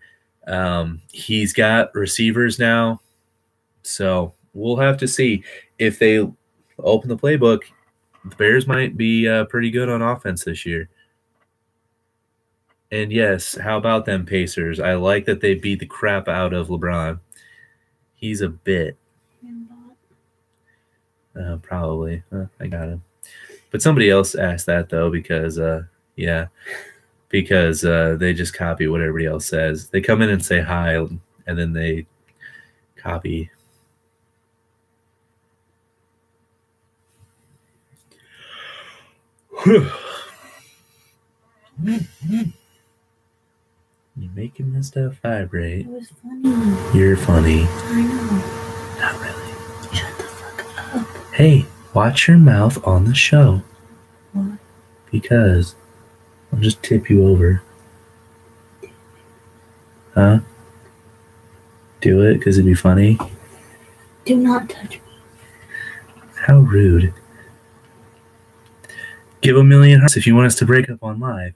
He's got receivers now. So we'll have to see. If they open the playbook, the Bears might be pretty good on offense this year. And yes, how about them Pacers? I like that they beat the crap out of LeBron. He's a bit. Probably. I got him. But somebody else asked that, though, because, because they just copy what everybody else says. They come in and say hi, and then they copy. Whew. You're making this stuff vibrate. It was funny. You're funny. I know. Not really. Shut the fuck up. Hey, watch your mouth on the show. What? Because I'll just tip you over. Huh? Do it because it'd be funny. Do not touch me. How rude. Give 1,000,000 hearts if you want us to break up on live.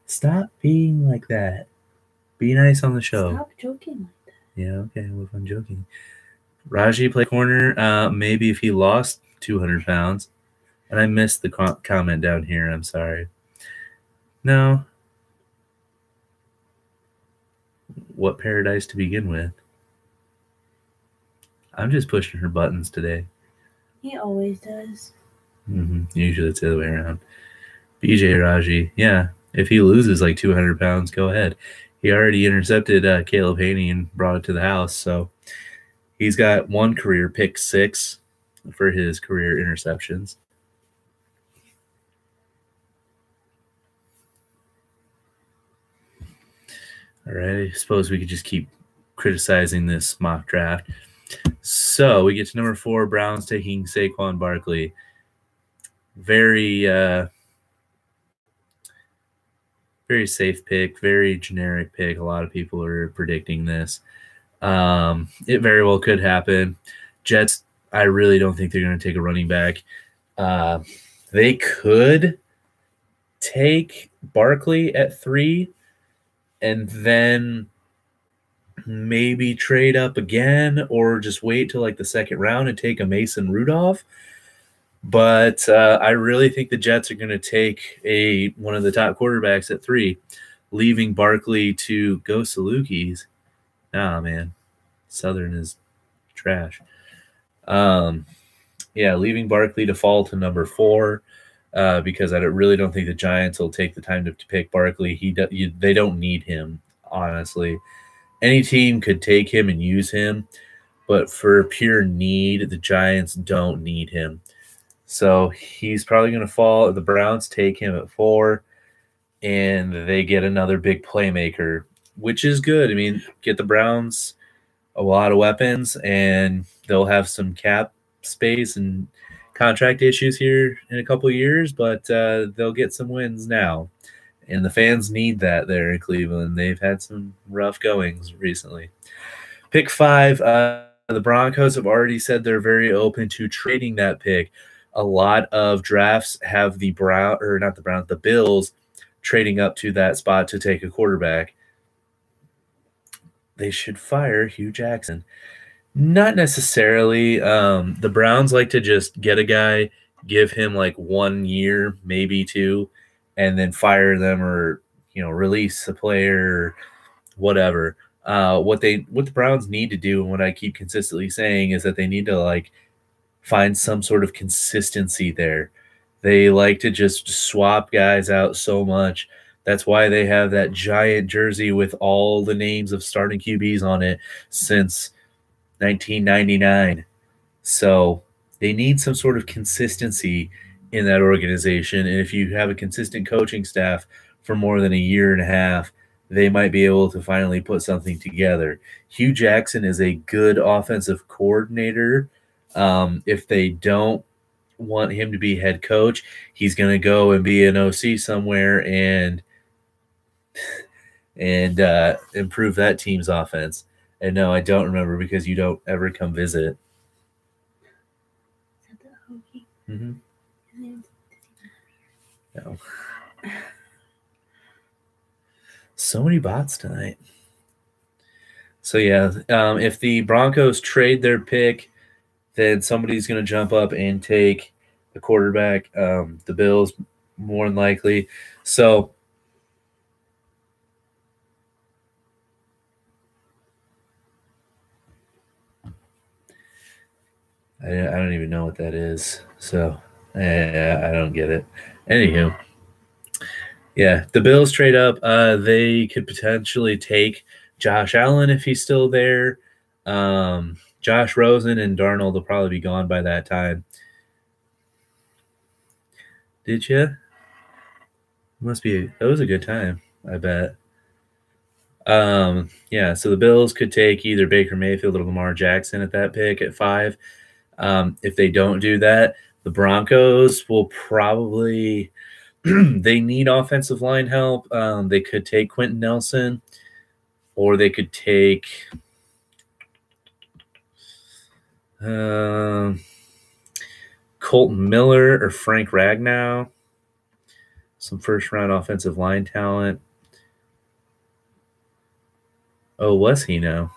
Stop being like that. Be nice on the show. Stop joking like that. Yeah, okay, well, if I'm joking. Raji play corner, maybe if he lost 200 pounds. And I missed the comment down here. I'm sorry. No. What paradise to begin with? I'm just pushing her buttons today. He always does. Usually it's the other way around. BJ Raji, yeah. If he loses like 200 pounds, go ahead. He already intercepted Caleb Haney and brought it to the house. So he's got one career pick 6 for his career interceptions. All right, I suppose we could just keep criticizing this mock draft. So we get to number 4, Browns taking Saquon Barkley. Very safe pick, very generic pick. A lot of people are predicting this. It very well could happen. Jets, I really don't think they're going to take a running back. They could take Barkley at 3 and then maybe trade up again or just wait till like the second round and take a Mason Rudolph. But I really think the Jets are going to take one of the top quarterbacks at 3, leaving Barkley to go Salukis. Nah, man. Southern is trash. Leaving Barkley to fall to number 4. because I really don't think the Giants will take the time to pick Barkley. They don't need him, honestly. Any team could take him and use him, but for pure need, the Giants don't need him. So he's probably going to fall. The Browns take him at 4, and they get another big playmaker, which is good. I mean, get the Browns a lot of weapons, and they'll have some cap space and contract issues here in a couple of years, but they'll get some wins now. And the fans need that there in Cleveland. They've had some rough goings recently. Pick 5, the Broncos have already said they're very open to trading that pick. A lot of drafts have the Bills trading up to that spot to take a quarterback. They should fire Hugh Jackson. Not necessarily. The Browns like to just get a guy, give him like 1 year, maybe 2, and then fire them or release a player or whatever. What the Browns need to do, and what I keep consistently saying, is that they need to find some sort of consistency there. They like to just swap guys out so much. That's why they have that giant jersey with all the names of starting QBs on it since 1999. So they need some sort of consistency in that organization. And if you have a consistent coaching staff for more than a year and a half, they might be able to finally put something together. Hugh Jackson is a good offensive coordinator. If they don't want him to be head coach, he's going to go and be an OC somewhere and improve that team's offense. And no, I don't remember because you don't ever come visit. Is that the Hokie? Mm-hmm. No. So many bots tonight. So yeah, if the Broncos trade their pick, then somebody's going to jump up and take the quarterback. The Bills, more than likely. So I don't even know what that is. So I don't get it. Anywho, yeah, the Bills trade up. They could potentially take Josh Allen if he's still there. Josh Rosen and Darnold will probably be gone by that time. Did you? That was a good time, I bet. Yeah, so the Bills could take either Baker Mayfield or Lamar Jackson at that pick at 5. If they don't do that, the Broncos will probably they need offensive line help. They could take Quentin Nelson, or they could take Colton Miller or Frank Ragnow, some first-round offensive line talent. Oh, was he now?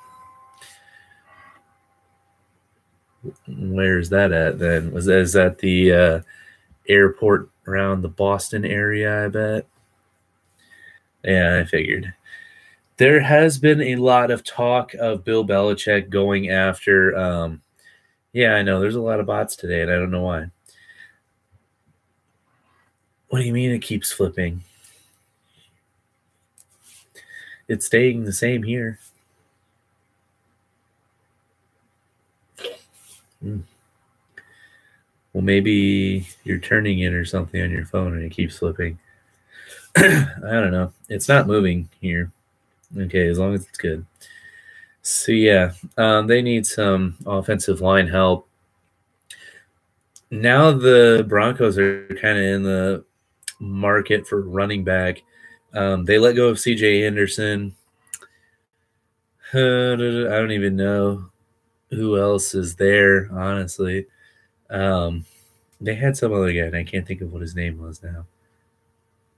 Where's that at then? Is that the airport around the Boston area, I bet? Yeah, I figured. There has been a lot of talk of Bill Belichick going after yeah, I know. There's a lot of bots today, and I don't know why. What do you mean it keeps flipping? It's staying the same here. Well, maybe you're turning in or something on your phone and it keeps flipping. I don't know. It's not moving here. Okay, as long as it's good. So, yeah, they need some offensive line help. Now the Broncos are kind of in the market for running back. They let go of C.J. Anderson. I don't even know who else is there, honestly. They had some other guy, and I can't think of what his name was now.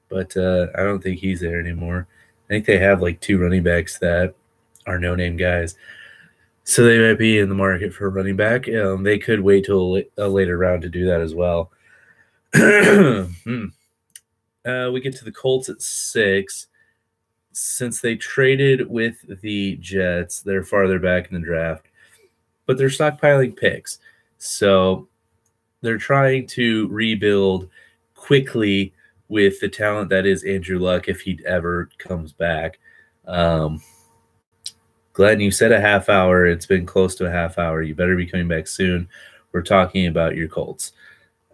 But I don't think he's there anymore. I think they have like 2 running backs that are no-name guys. So they might be in the market for a running back. They could wait till a later round to do that as well. We get to the Colts at 6. Since they traded with the Jets, they're farther back in the draft. But they're stockpiling picks. So they're trying to rebuild quickly with the talent that is Andrew Luck if he ever comes back. Glenn, you said a half hour. It's been close to a half hour. You better be coming back soon. We're talking about your Colts.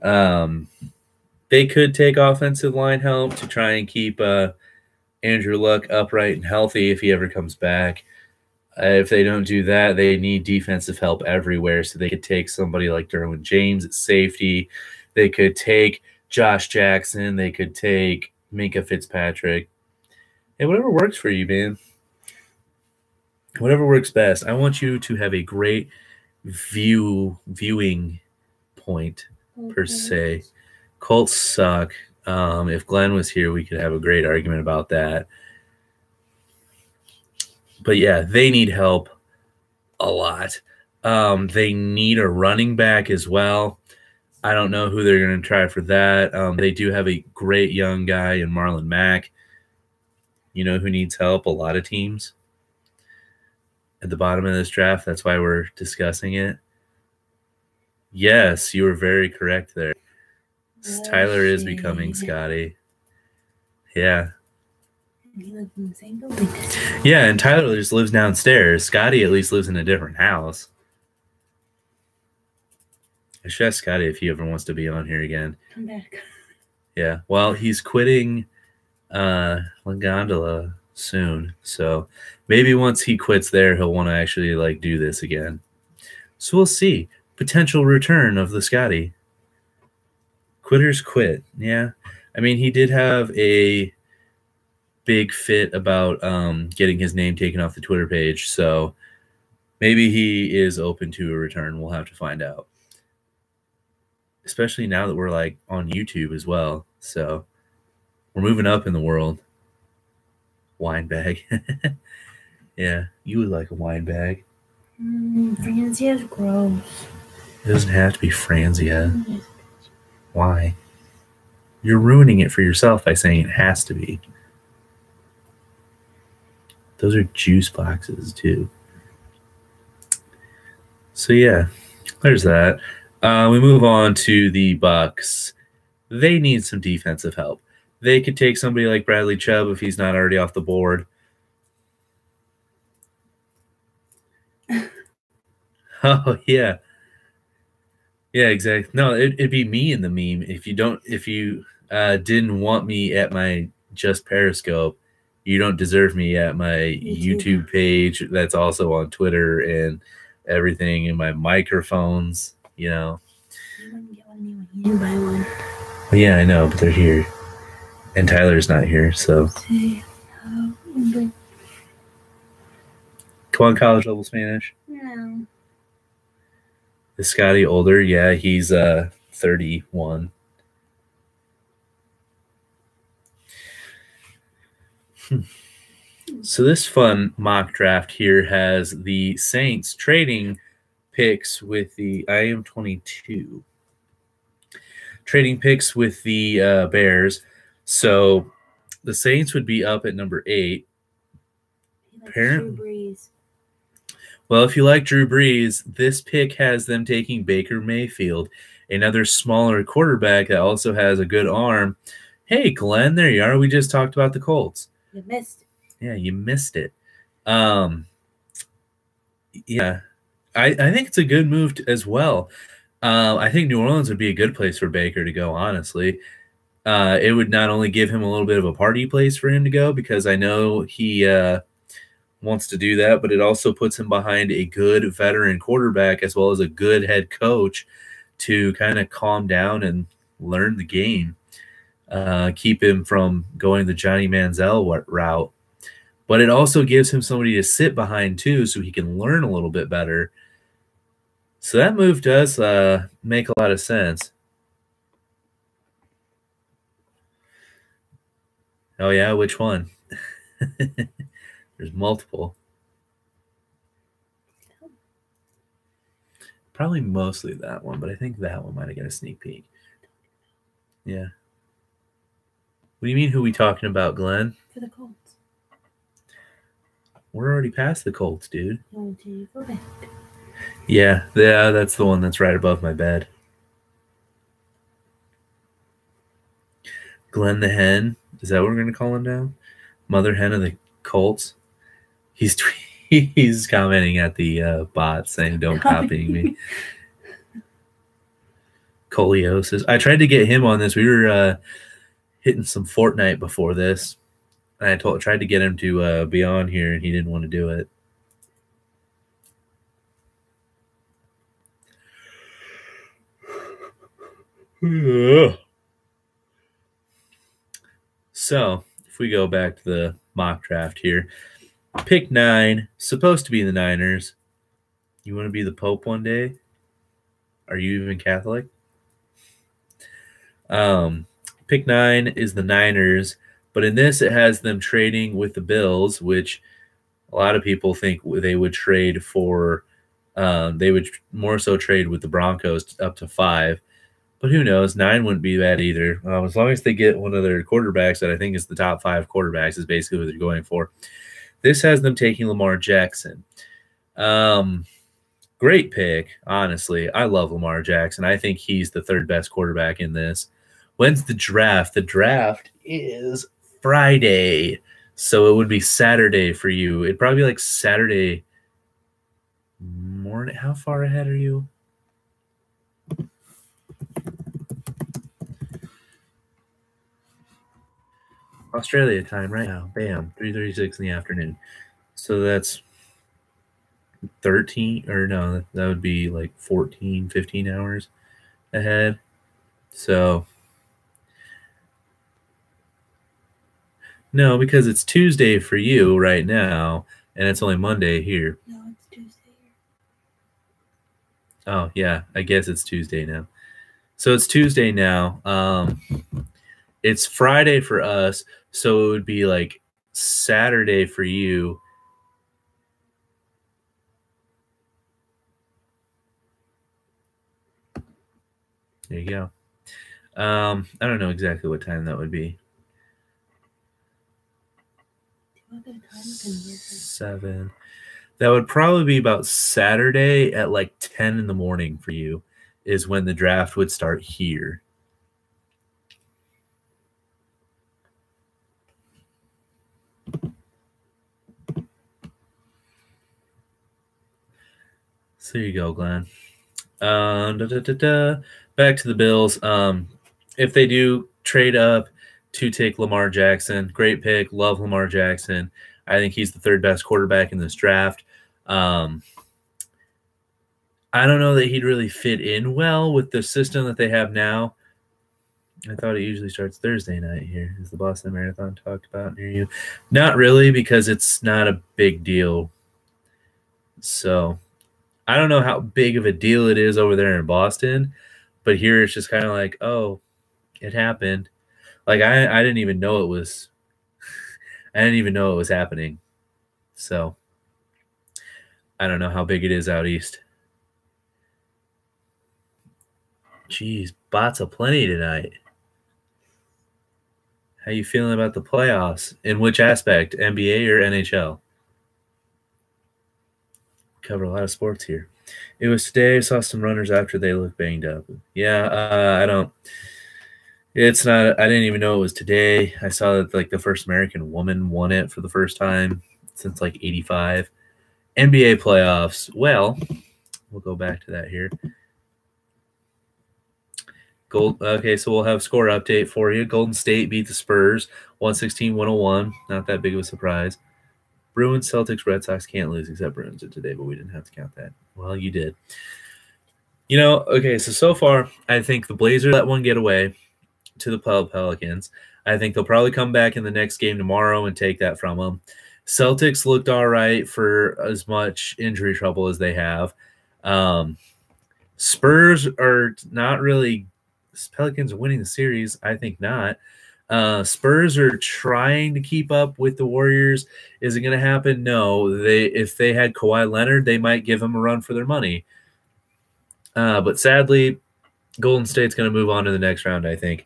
They could take offensive line help to try and keep Andrew Luck upright and healthy if he ever comes back. If they don't do that, they need defensive help everywhere. So they could take somebody like Derwin James at safety. They could take Josh Jackson. They could take Minka Fitzpatrick. Hey, whatever works for you, man. Whatever works best. I want you to have a great viewing point, per se. Colts suck. If Glenn was here, we could have a great argument about that. But yeah, they need help a lot. They need a running back as well. I don't know who they're going to try for that. They do have a great young guy in Marlon Mack. You know who needs help? A lot of teams. At the bottom of this draft, that's why we're discussing it. Yes, you were very correct there. Tyler is becoming Scotty. Yeah. He lives in the same building. Yeah, and Tyler just lives downstairs. Scotty at least lives in a different house. I should ask Scotty if he ever wants to be on here again. Come back. Yeah, well, he's quitting La Gondola soon, so maybe once he quits there, he'll want to actually do this again. So we'll see. Potential return of the Scotty. Quitters quit. Yeah, I mean he did have a big fit about getting his name taken off the Twitter page, so maybe he is open to a return. We'll have to find out. Especially now that we're on YouTube as well. So we're moving up in the world. Wine bag. Yeah, you would like a wine bag. Franzia is gross. It doesn't have to be Franzia. Why? You're ruining it for yourself by saying it has to be. Those are juice boxes too. So yeah, there's that. We move on to the Bucks. They need some defensive help. They could take somebody like Bradley Chubb if he's not already off the board. Oh yeah. Yeah, exactly. No, it'd be me in the meme. If you didn't want me at my Just Periscope, you don't deserve me at my YouTube page that's also on Twitter and everything, and my microphones, You wouldn't get one anyway. You didn't buy one. Well, yeah, I know, but they're here. And Tyler's not here, so. Come on, college level Spanish. No. Is Scotty older? Yeah, he's 31. So this fun mock draft here has the Saints trading picks with the I am 22. Trading picks with the Bears. So the Saints would be up at number 8. Drew Brees. Well, if you like Drew Brees, this pick has them taking Baker Mayfield, another smaller quarterback that also has a good arm. Hey, Glenn, there you are. We just talked about the Colts. You missed it. Yeah, you missed it. Yeah, I think it's a good move as well. I think New Orleans would be a good place for Baker to go, honestly. It would not only give him a little bit of a party place for him to go, because I know he wants to do that, but it also puts him behind a good veteran quarterback as well as a good head coach to kind of calm down and learn the game, keep him from going the Johnny Manziel route. But it also gives him somebody to sit behind too, so he can learn a little bit better. So that move does make a lot of sense. Oh yeah, which one? There's multiple. Probably mostly that one, but I think that one might have got a sneak peek. Yeah. What do you mean, who we talking about, Glenn? For the Colts. We're already past the Colts, dude. Go back. Yeah, that's the one that's right above my bed. Glenn the Hen. Is that what we're going to call him now? Mother Hen of the Colts. He's commenting at the bot saying, "Don't copy me." Coliosis. I tried to get him on this. We were hitting some Fortnite before this. I tried to get him to be on here, and he didn't want to do it. So, if we go back to the mock draft here, pick 9, supposed to be the Niners. You want to be the Pope one day? Are you even Catholic? Pick 9 is the Niners, but in this it has them trading with the Bills, which a lot of people think they would trade for. They would more so trade with the Broncos up to 5. But who knows? 9 wouldn't be bad either. As long as they get one of their quarterbacks that I think is the top 5 quarterbacks is basically what they're going for. This has them taking Lamar Jackson. Great pick, honestly. I love Lamar Jackson. I think he's the 3rd best quarterback in this. When's the draft? The draft is Friday. So it would be Saturday for you. It'd probably be like Saturday morning. How far ahead are you? Australia time right now. Bam, 3:36 in the afternoon. So that's 13, or no, that would be like 14, 15 hours ahead. So no, because it's Tuesday for you right now, and it's only Monday here. No, it's Tuesday here. Oh, yeah, I guess it's Tuesday now. So it's Tuesday now. It's Friday for us, so it would be like Saturday for you. There you go. I don't know exactly what time that would be. 7. That would probably be about Saturday at like 10 in the morning for you is when the draft would start here. So there you go, Glenn. Back to the Bills. If they do trade up to take Lamar Jackson, great pick. Love Lamar Jackson. I think he's the 3rd best quarterback in this draft. I don't know that he'd really fit in well with the system that they have now. I thought it usually starts Thursday night here. Is the Boston Marathon talked about near you? Not really, because it's not a big deal. So I don't know how big of a deal it is over there in Boston, but here it's just kind of like, oh, it happened. Like I didn't even know it was I didn't even know it was happening. So I don't know how big it is out east. Jeez, bots aplenty tonight. How you feeling about the playoffs? In which aspect, NBA or NHL? Cover a lot of sports here. It was today. I saw some runners after they looked banged up. Yeah, I don't. It's not. I didn't even know it was today. I saw that like the first American woman won it for the first time since like '85. NBA playoffs. Well, we'll go back to that here. Okay, so we'll have score update for you. Golden State beat the Spurs 116-101. Not that big of a surprise. Bruins, Celtics, Red Sox can't lose except Bruins did today, but we didn't have to count that. Well, you did. You know, okay, so far, I think the Blazers let one get away to the Pelicans. I think they'll probably come back in the next game tomorrow and take that from them. Celtics looked all right for as much injury trouble as they have. Spurs are not really – Pelicans are winning the series. I think not. Spurs are trying to keep up with the Warriors. Is it going to happen? No. If they had Kawhi Leonard, they might give him a run for their money. But sadly, Golden State's going to move on to the next round, I think.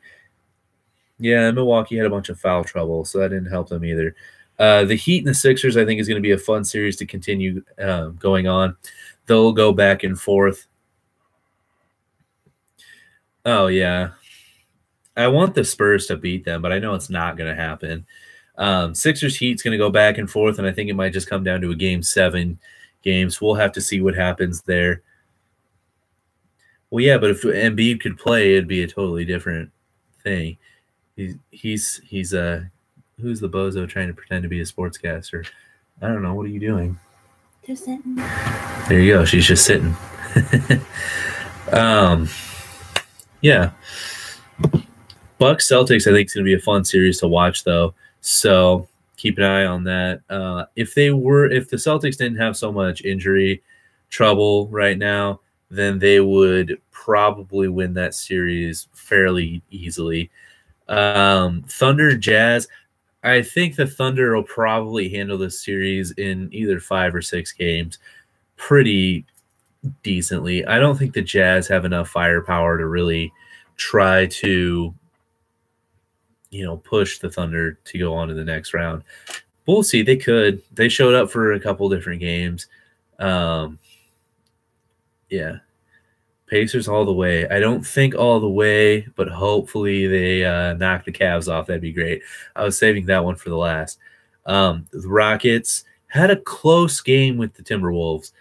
Yeah, Milwaukee had a bunch of foul trouble, so that didn't help them either. The Heat and the Sixers, I think, is going to be a fun series to continue going on. They'll go back and forth. Oh, yeah. I want the Spurs to beat them, but I know it's not going to happen. Sixers Heat's going to go back and forth, and I think it might just come down to a Game 7 game. So we'll have to see what happens there. Well, yeah, but if Embiid could play, it'd be a totally different thing. He's who's the bozo trying to pretend to be a sportscaster? I don't know. What are you doing? Just sitting. There you go. She's just sitting. Yeah. Bucks Celtics, I think, is going to be a fun series to watch, though. So keep an eye on that. If the Celtics didn't have so much injury trouble right now, then they would probably win that series fairly easily. Thunder Jazz, I think the Thunder will probably handle this series in either 5 or 6 games pretty decently. I don't think the Jazz have enough firepower to really try to, push the Thunder to go on to the next round. We'll see. They could. They showed up for a couple different games. Yeah. Pacers all the way. I don't think all the way, but hopefully they knock the Cavs off. That'd be great. I was saving that one for the last. The Rockets had a close game with the Timberwolves.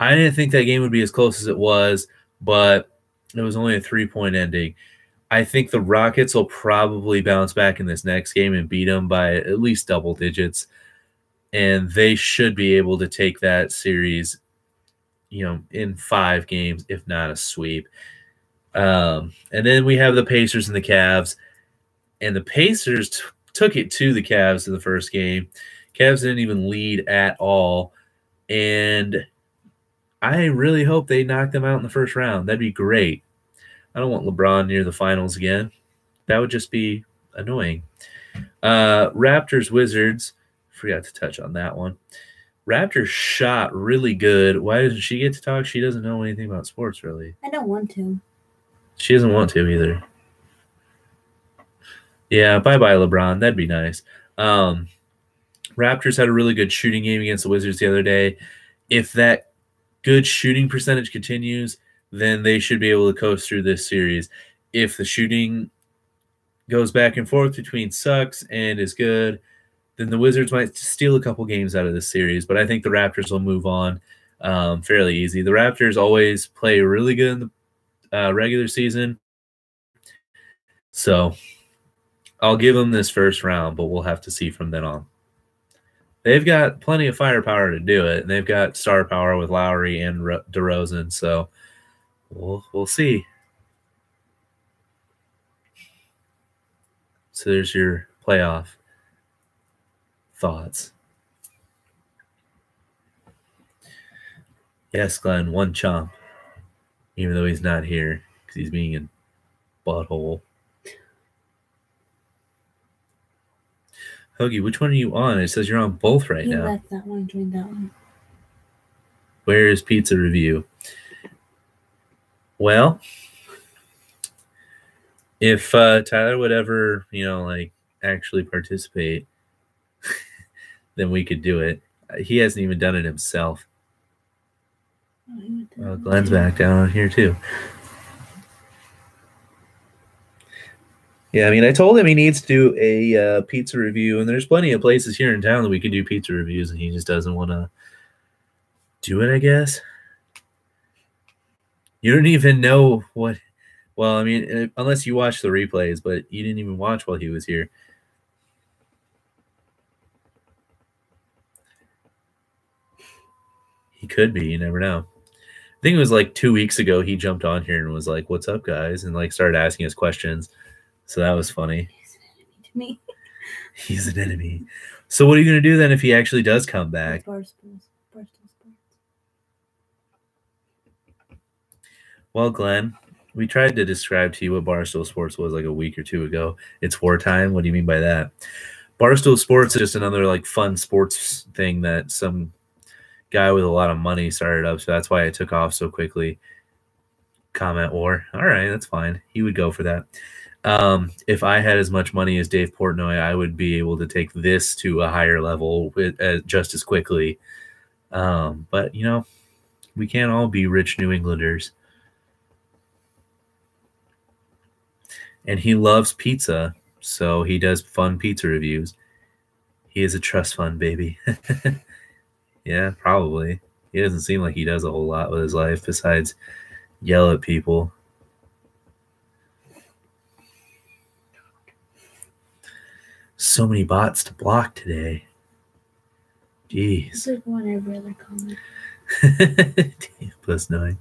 I didn't think that game would be as close as it was, but it was only a 3-point ending. I think the Rockets will probably bounce back in this next game and beat them by at least double digits, and they should be able to take that series in 5 games, if not a sweep. And then we have the Pacers and the Cavs. And the Pacers took it to the Cavs in the first game. Cavs didn't even lead at all. And I really hope they knock them out in the first round. That'd be great. I don't want LeBron near the finals again. That would just be annoying. Raptors, Wizards. Forgot to touch on that one. Raptors shot really good. Why doesn't she get to talk? She doesn't know anything about sports, really. I don't want to. She doesn't want to either. Yeah, bye-bye, LeBron. That'd be nice. Raptors had a really good shooting game against the Wizards the other day. If that good shooting percentage continues, then they should be able to coast through this series. If the shooting goes back and forth between sucks and is good, then the Wizards might steal a couple games out of this series, but I think the Raptors will move on fairly easy. The Raptors always play really good in the regular season, so I'll give them this first round, but we'll have to see from then on. They've got plenty of firepower to do it, and they've got star power with Lowry and DeRozan, so we'll see. So there's your playoff thoughts. Yes, Glenn, one chomp, even though he's not here because he's being a butthole. Hoagie, which one are you on? It says you're on both right now. Left that one, joined that one. Where is Pizza Review? Well, if Tyler would ever, actually participate, then we could do it. He hasn't even done it himself. Well, Glenn's back down on here too. Yeah, I told him he needs to do a pizza review, and there's plenty of places here in town that we could do pizza reviews, and he just doesn't want to do it, I guess. You don't even know what – well, unless you watch the replays, but you didn't even watch while he was here. He could be. You never know. I think it was like 2 weeks ago he jumped on here and was like, "What's up, guys?" and started asking us questions. So that was funny. He's an enemy to me. He's an enemy. So what are you going to do then if he actually does come back? Barstool Sports. Well, Glenn, we tried to describe to you what Barstool Sports was like a week or 2 ago. It's wartime. What do you mean by that? Barstool Sports is just another fun sports thing that some guy with a lot of money started up. So that's why it took off so quickly. Comment war. All right, that's fine. He would go for that. If I had as much money as Dave Portnoy, I would be able to take this to a higher level just as quickly. But, we can't all be rich New Englanders. And he loves pizza, so he does fun pizza reviews. He is a trust fund baby. Yeah, probably. He doesn't seem like he does a whole lot with his life besides yell at people. So many bots to block today. Jeez. It's like one every other comment. +9.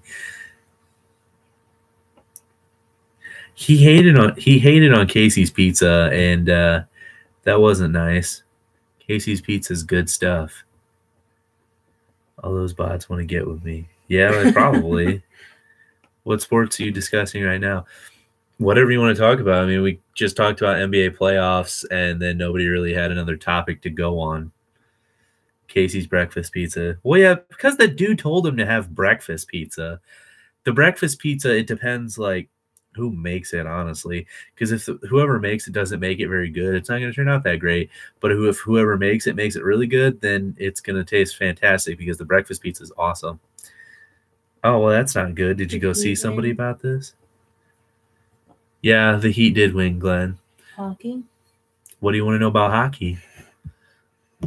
He hated on Casey's Pizza, and that wasn't nice. Casey's Pizza is good stuff. All those bots want to get with me. Yeah, probably. What sports are you discussing right now? Whatever you want to talk about. I mean, we just talked about NBA playoffs, and then nobody really had another topic to go on. Casey's breakfast pizza. Well, yeah, because the dude told him to have breakfast pizza. The breakfast pizza, it depends, like, who makes it, honestly. Because if whoever makes it doesn't make it very good, it's not going to turn out that great. But if whoever makes it really good, then it's going to taste fantastic because the breakfast pizza is awesome. Oh, well, that's not good. Did you go see somebody about this? Yeah, the Heat did win, Glenn. Hockey? What do you want to know about hockey?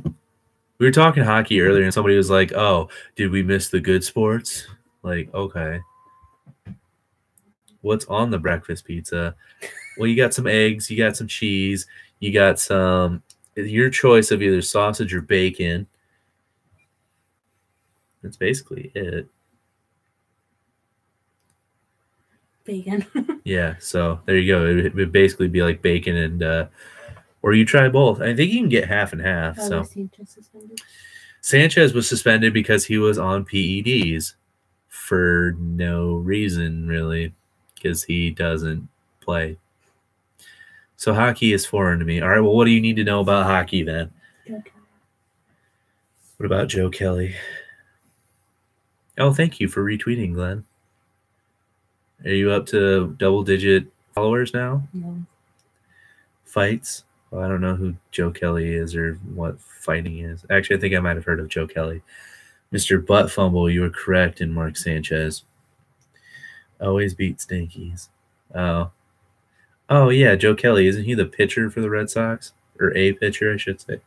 We were talking hockey earlier, and somebody was like, oh, did we miss the good sports? Like, okay. What's on the breakfast pizza? Well, you got some eggs, you got some cheese, you got some your choice of either sausage or bacon. That's basically it. Bacon. Yeah, so there you go. It would basically be like bacon and or you try both. I think you can get half and half. So Sanchez was suspended because he was on PEDs for no reason, really, because he doesn't play. So hockey is foreign to me. All right, well, what do you need to know about hockey then? Okay. What about Joe Kelly? Oh, thank you for retweeting, Glenn. Are you up to double-digit followers now? No. Fights? Well, I don't know who Joe Kelly is or what fighting is. Actually, I think I might have heard of Joe Kelly. Mr. Butt Fumble, you were correct in Mark Sanchez. Always beat Stinkies. Oh, yeah, Joe Kelly. Isn't he the pitcher for the Red Sox? Or a pitcher, I should say.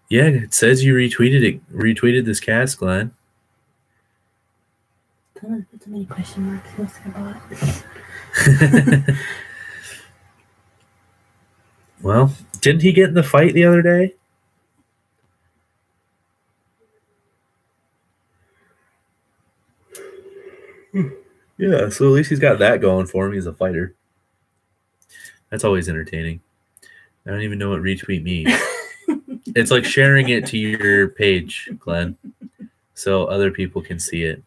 Yeah, it says you retweeted this cast, Glenn. Don't put so many question marks. What's about? Well, didn't he get in the fight the other day? Yeah, so at least he's got that going for him. He's a fighter. That's always entertaining. I don't even know what retweet means. It's like sharing it to your page, Glenn, so other people can see it.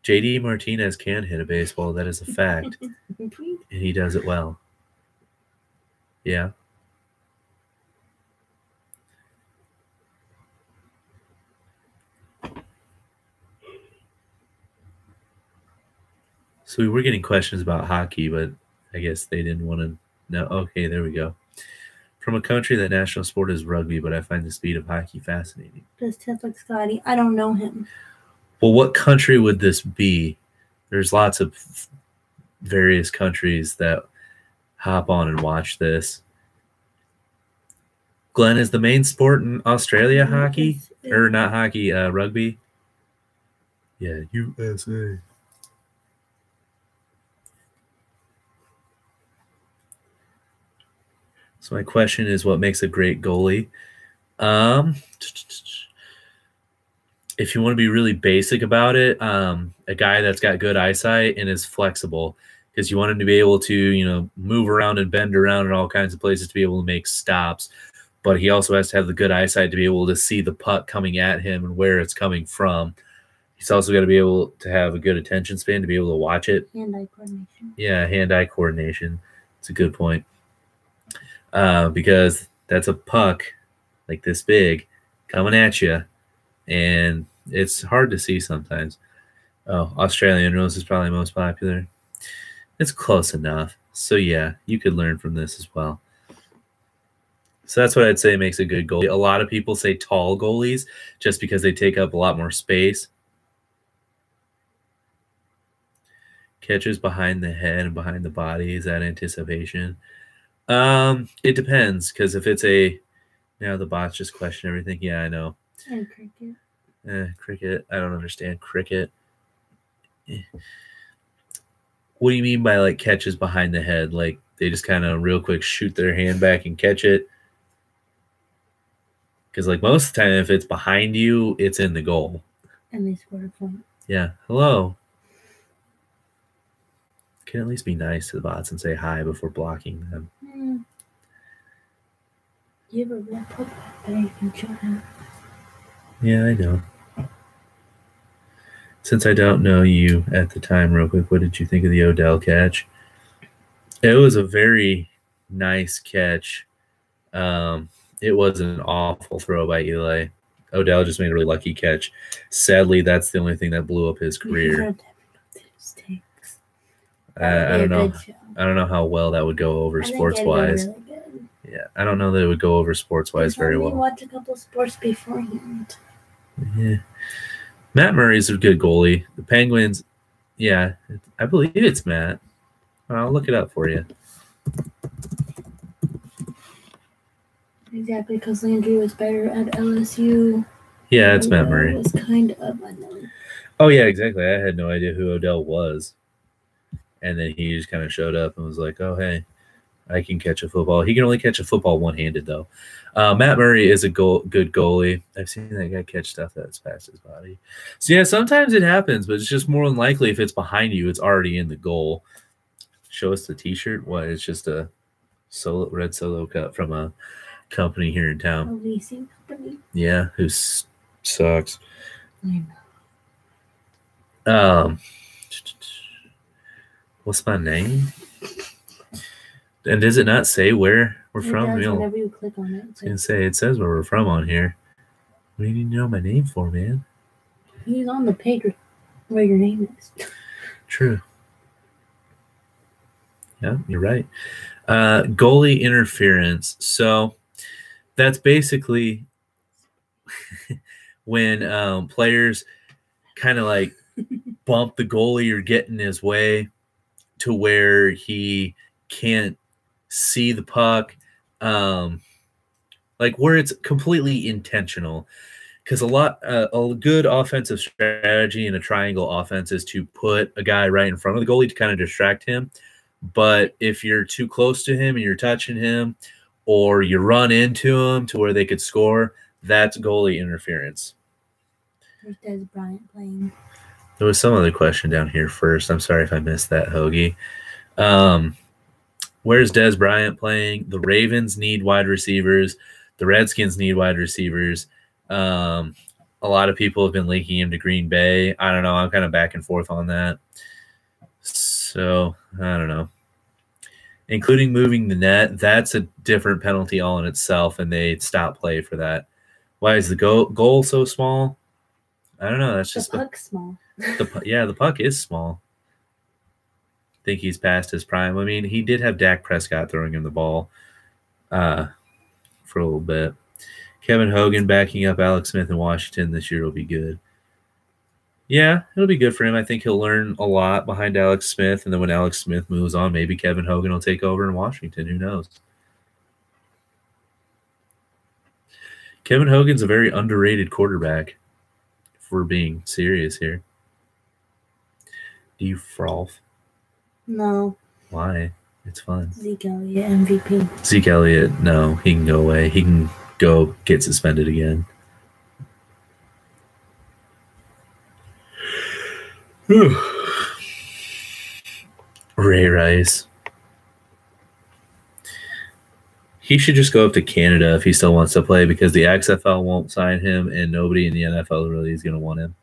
JD Martinez can hit a baseball. That is a fact. And he does it well. Yeah. So we were getting questions about hockey, but I guess they didn't want to know. Okay, there we go. From a country that national sport is rugby, but I find the speed of hockey fascinating. Does Ted like Scotty? I don't know him. Well, what country would this be? There's lots of various countries that hop on and watch this. Glenn, is the main sport in Australia hockey? Or not hockey, rugby? Yeah, USA. So my question is, what makes a great goalie? If you want to be really basic about it, a guy that's got good eyesight and is flexible, because you want him to be able to, move around and bend around in all kinds of places to be able to make stops. But he also has to have the good eyesight to be able to see the puck coming at him and where it's coming from. He's also got to be able to have a good attention span to be able to watch it. Hand-eye coordination. Yeah, hand-eye coordination. It's a good point. Because that's a puck like this big coming at you, and it's hard to see sometimes. Oh, Australian rules is probably most popular. It's close enough. So, yeah, you could learn from this as well. So that's what I'd say makes a good goalie. A lot of people say tall goalies just because they take up a lot more space. Catches behind the head and behind the body. Is that anticipation? It depends, because if it's now the bots just question everything. Yeah, I know. And cricket. Cricket. I don't understand cricket. What do you mean by like catches behind the head? Like they just kind of real quick shoot their hand back and catch it? Because like most of the time, if it's behind you, it's in the goal. And they scored a point. Yeah. Hello. Can at least be nice to the bots and say hi before blocking them. You have a real put that you can show him. Yeah, I know. Since I don't know you at the time, real quick, what did you think of the Odell catch? It was a very nice catch. It wasn't an awful throw by Eli. Odell just made a really lucky catch. Sadly, that's the only thing that blew up his career. I don't know. I don't know how well that would go over sports-wise. Really good. Yeah, I don't know that it would go over sports-wise very well. Watch a couple sports beforehand. Yeah. Matt Murray's a good goalie. The Penguins, yeah, I believe it's Matt. I'll look it up for you. Exactly, because Landry was better at LSU. Yeah, it's Matt Murray. It was kind of unknown. Oh, yeah, exactly. I had no idea who Odell was. And then he just kind of showed up and was like, oh, hey, I can catch a football. He can only catch a football one-handed, though. Matt Murray is a good goalie. I've seen that guy catch stuff that's past his body. So, yeah, sometimes it happens, but it's just more than likely if it's behind you, it's already in the goal. Show us the T-shirt. What? It's just a red solo cup from a company here in town. A leasing company? Yeah, who sucks. I know. What's my name? And does it not say where we're from? Whenever you click on it. I was going to say, it says where we're from on here. What do you need to know my name for, man? He's on the page where your name is. True. Yeah, you're right. Goalie interference. So that's basically when players kind of like bump the goalie or get in his way to where he can't see the puck, like where it's completely intentional. Because a good offensive strategy in a triangle offense is to put a guy right in front of the goalie to kind of distract him. But if you're too close to him and you're touching him, or you run into him to where they could score, that's goalie interference. There's Des Bryant playing. There was some other question down here first. I'm sorry if I missed that, Hoagie. Where's Des Bryant playing? The Ravens need wide receivers. The Redskins need wide receivers. A lot of people have been linking him to Green Bay. I don't know. I'm kind of back and forth on that. So, I don't know. Including moving the net, that's a different penalty all in itself, and they stop play for that. Why is the goal so small? I don't know. That's just the puck's small. The puck is small. I think he's past his prime. I mean, he did have Dak Prescott throwing him the ball for a little bit. Kevin Hogan backing up Alex Smith in Washington this year will be good. Yeah, it'll be good for him. I think he'll learn a lot behind Alex Smith, and then when Alex Smith moves on, maybe Kevin Hogan will take over in Washington. Who knows? Kevin Hogan's a very underrated quarterback, if we're being serious here. Do you froth? No. Why? It's fun. Zeke Elliott, MVP. Zeke Elliott, no. He can go away. He can go get suspended again. Ray Rice. He should just go up to Canada if he still wants to play, because the XFL won't sign him and nobody in the NFL really is going to want him.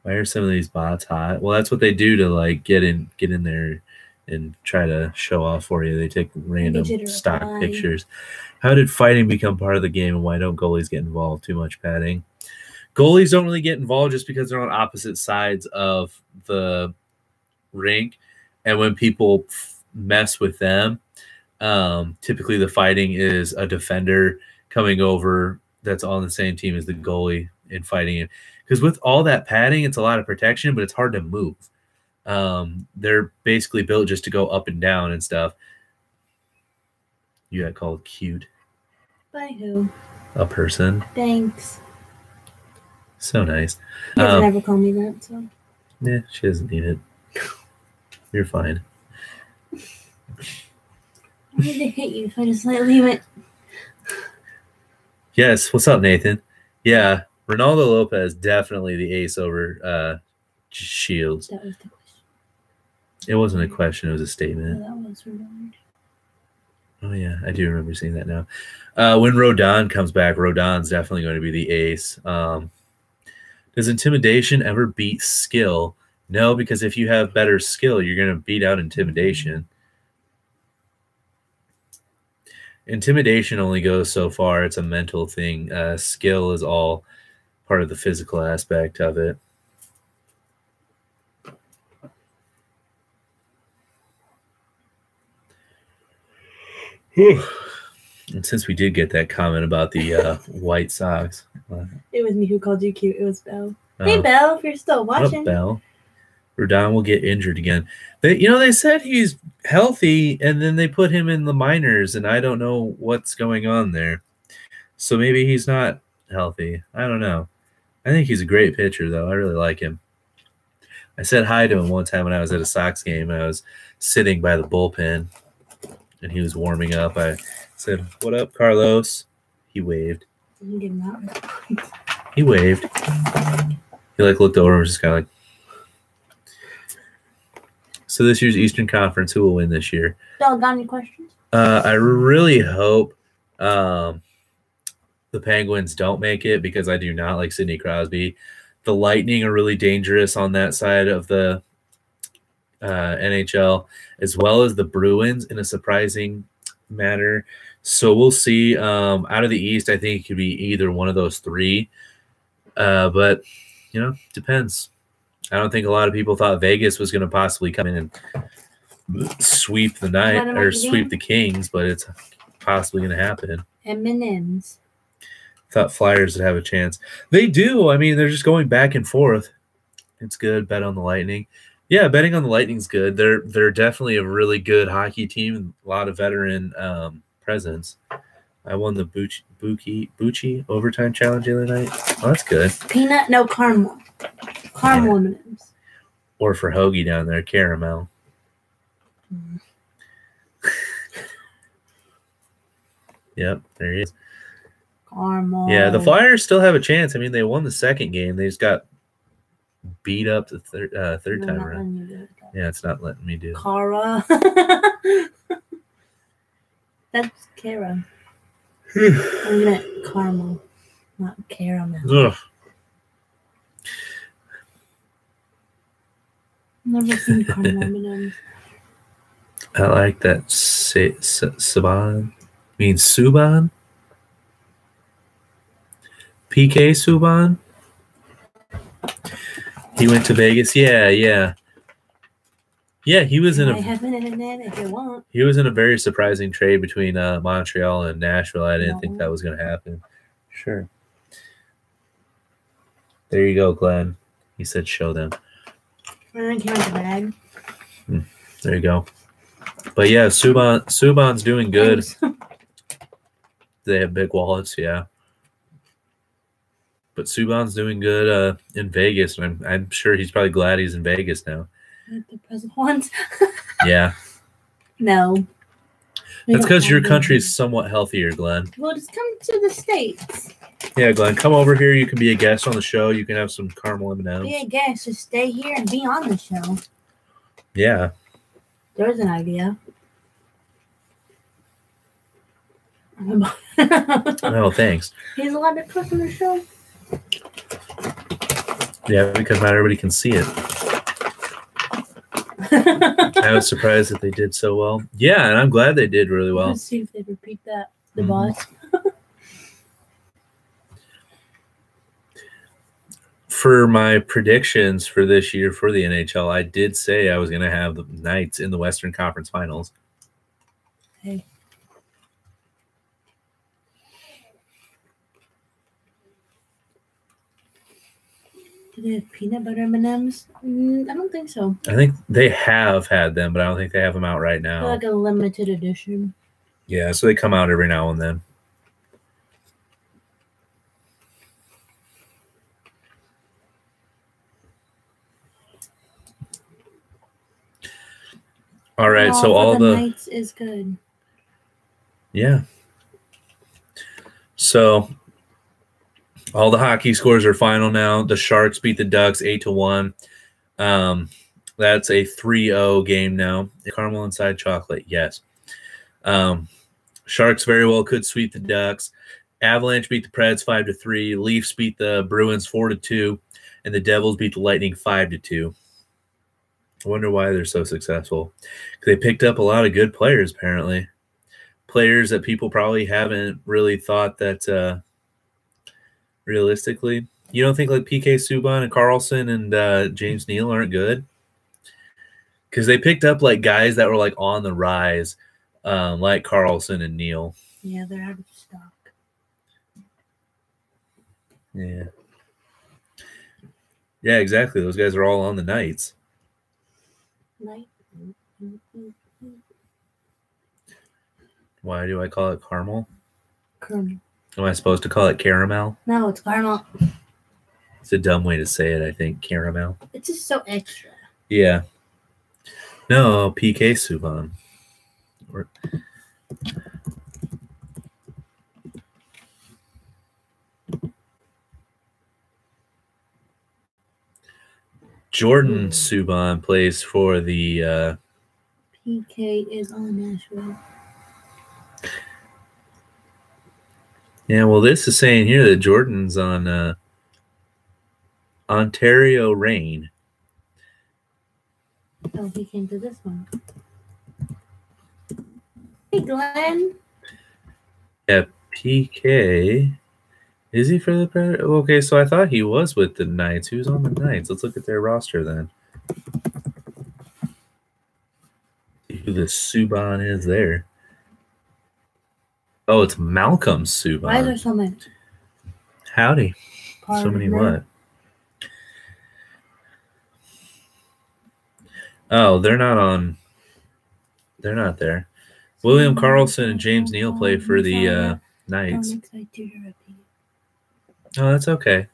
Why are some of these bots hot? Well, that's what they do to like get in there and try to show off for you. They take random stock pictures. How did fighting become part of the game, and why don't goalies get involved? Too much padding. Goalies don't really get involved just because they're on opposite sides of the rink, and when people mess with them, typically the fighting is a defender coming over that's on the same team as the goalie and fighting him. Because with all that padding, it's a lot of protection, but it's hard to move. They're basically built just to go up and down and stuff. You got called cute. By who? A person. Thanks. So nice. He doesn't ever call me that, so. Yeah, she doesn't need it. You're fine. Why did they hit you if I just leave it? Yes. What's up, Nathan? Yeah, Ronaldo Lopez definitely the ace over Shields. That was the question. It wasn't a question; it was a statement. Oh, that was weird. Oh yeah, I do remember seeing that now. When Rodon comes back, Rodon's definitely going to be the ace. Does intimidation ever beat skill? No, because if you have better skill, you're going to beat out intimidation. Intimidation only goes so far. It's a mental thing. Skill is all part of the physical aspect of it. Whew. And since we did get that comment about the White Sox. It was me who called you cute. It was Belle. Hey, Belle, if you're still watching. What up, Belle? Rodon will get injured again. They said he's healthy, and then they put him in the minors, and I don't know what's going on there. So maybe he's not healthy. I don't know. I think he's a great pitcher, though. I really like him. I said hi to him one time when I was at a Sox game, and I was sitting by the bullpen, and he was warming up. I said, "What up, Carlos?" He waved. I'm getting out. He waved. He looked over and was just kind of like. So this year's Eastern Conference, who will win this year? Y'all got any questions? I really hope the Penguins don't make it because I do not like Sidney Crosby. The Lightning are really dangerous on that side of the NHL, as well as the Bruins in a surprising manner. So we'll see. Out of the East, I think it could be either one of those three. But, depends. I don't think a lot of people thought Vegas was going to possibly come in and sweep the night or sweep the Kings, but it's possibly going to happen. M&M's. Thought Flyers would have a chance. They do. I mean, they're just going back and forth. It's good. Bet on the Lightning. Yeah, betting on the Lightning's good. They're definitely a really good hockey team. A lot of veteran presence. I won the Bucci overtime challenge the other night. Oh, that's good. Peanut, no caramel. Caramel M&M's. Or for Hoagie down there, caramel. Yep, there he is. Caramel. Yeah, the Flyers still have a chance. I mean, they won the second game. They just got beat up the third time around. Yeah, it's not letting me do it. Cara. That's Cara. I meant caramel, not caramel. Ugh. Never seen caramel M&M's. I like that. Saban means Subban. PK Subban. He went to Vegas. Yeah. Yeah, he was I have an internet if you want. He was in a very surprising trade between Montreal and Nashville. I didn't think that was going to happen. Sure. There you go, Glenn. He said, "Show them." I came out the bag. There you go. But yeah, Subban's doing good. They have big wallets, yeah. But Subban's doing good in Vegas, and I'm sure he's probably glad he's in Vegas now. Like the present ones. Yeah. No. That's because your country is somewhat healthier, Glenn. Well, just come to the States. Yeah, Glenn, come over here. You can be a guest on the show. You can have some caramel M&Ms. Be a guest. Just stay here and be on the show. Yeah. There's an idea. Oh, thanks. He's allowed to cook on the show? Yeah, because not everybody can see it. I was surprised that they did so well. Yeah, and I'm glad they did really well. Let's see if they repeat that. The boss. For my predictions for this year for the NHL, I did say I was going to have the Knights in the Western Conference Finals. Hey. Do they have peanut butter M&Ms? I don't think so. I think they have had them, but I don't think they have them out right now. They're like a limited edition. Yeah, so they come out every now and then. All right, so all the Knights is good. Yeah. So all the hockey scores are final now. The Sharks beat the Ducks 8-1. That's a 3-0 game now. Caramel inside chocolate, yes. Sharks very well could sweep the Ducks. Avalanche beat the Preds 5-3. Leafs beat the Bruins 4-2, and the Devils beat the Lightning 5-2. I wonder why they're so successful. They picked up a lot of good players, apparently. Players that people probably haven't really thought that realistically. You don't think like PK Subban and Carlson and James Neal aren't good? Because they picked up like guys that were like on the rise, like Carlson and Neal. Yeah, they're out of stock. Yeah. Yeah, exactly. Those guys are all on the Knights. Why do I call it caramel? Caramel. Am I supposed to call it caramel? No, it's caramel. It's a dumb way to say it, I think. Caramel. It's just so extra. Yeah. No, PK Subban. Jordan Subban plays for the PK is on Nashville. Yeah, well, this is saying here that Jordan's on Ontario Reign. Oh, he came to this one. Hey, Glenn. Yeah, PK. Is he for the Predators? Okay, so I thought he was with the Knights. Who's on the Knights? Let's look at their roster then. See who the Subban is there. Oh, it's Malcolm Subban. Why is there so many? Howdy. So many what? Oh, they're not on. They're not there. William Carlson and James Neal play for the Knights. Oh, that's okay.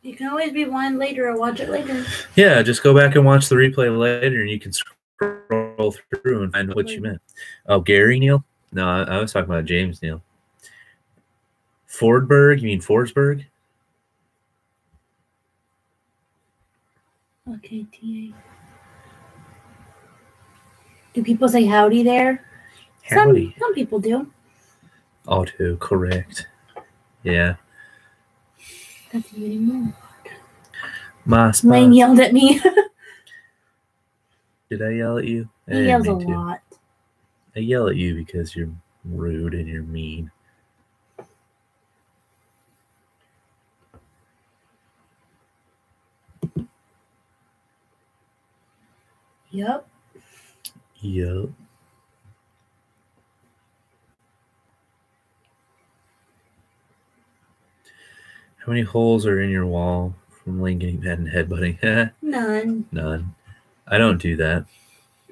You can always rewind later or watch it later. Yeah, just go back and watch the replay later, and you can scroll through and find what you meant. Oh, Gary Neal? No, I was talking about James Neal. Fordberg? You mean Forsberg? Okay, TA. Do people say howdy there? Howdy. Some people do. Auto correct. Yeah. That's really more. My spot. Lane yelled at me. Did I yell at you? He yells a lot. I yell at you because you're rude and you're mean. Yep. Yep. How many holes are in your wall from Lane getting mad and headbutting? None. None. I don't do that.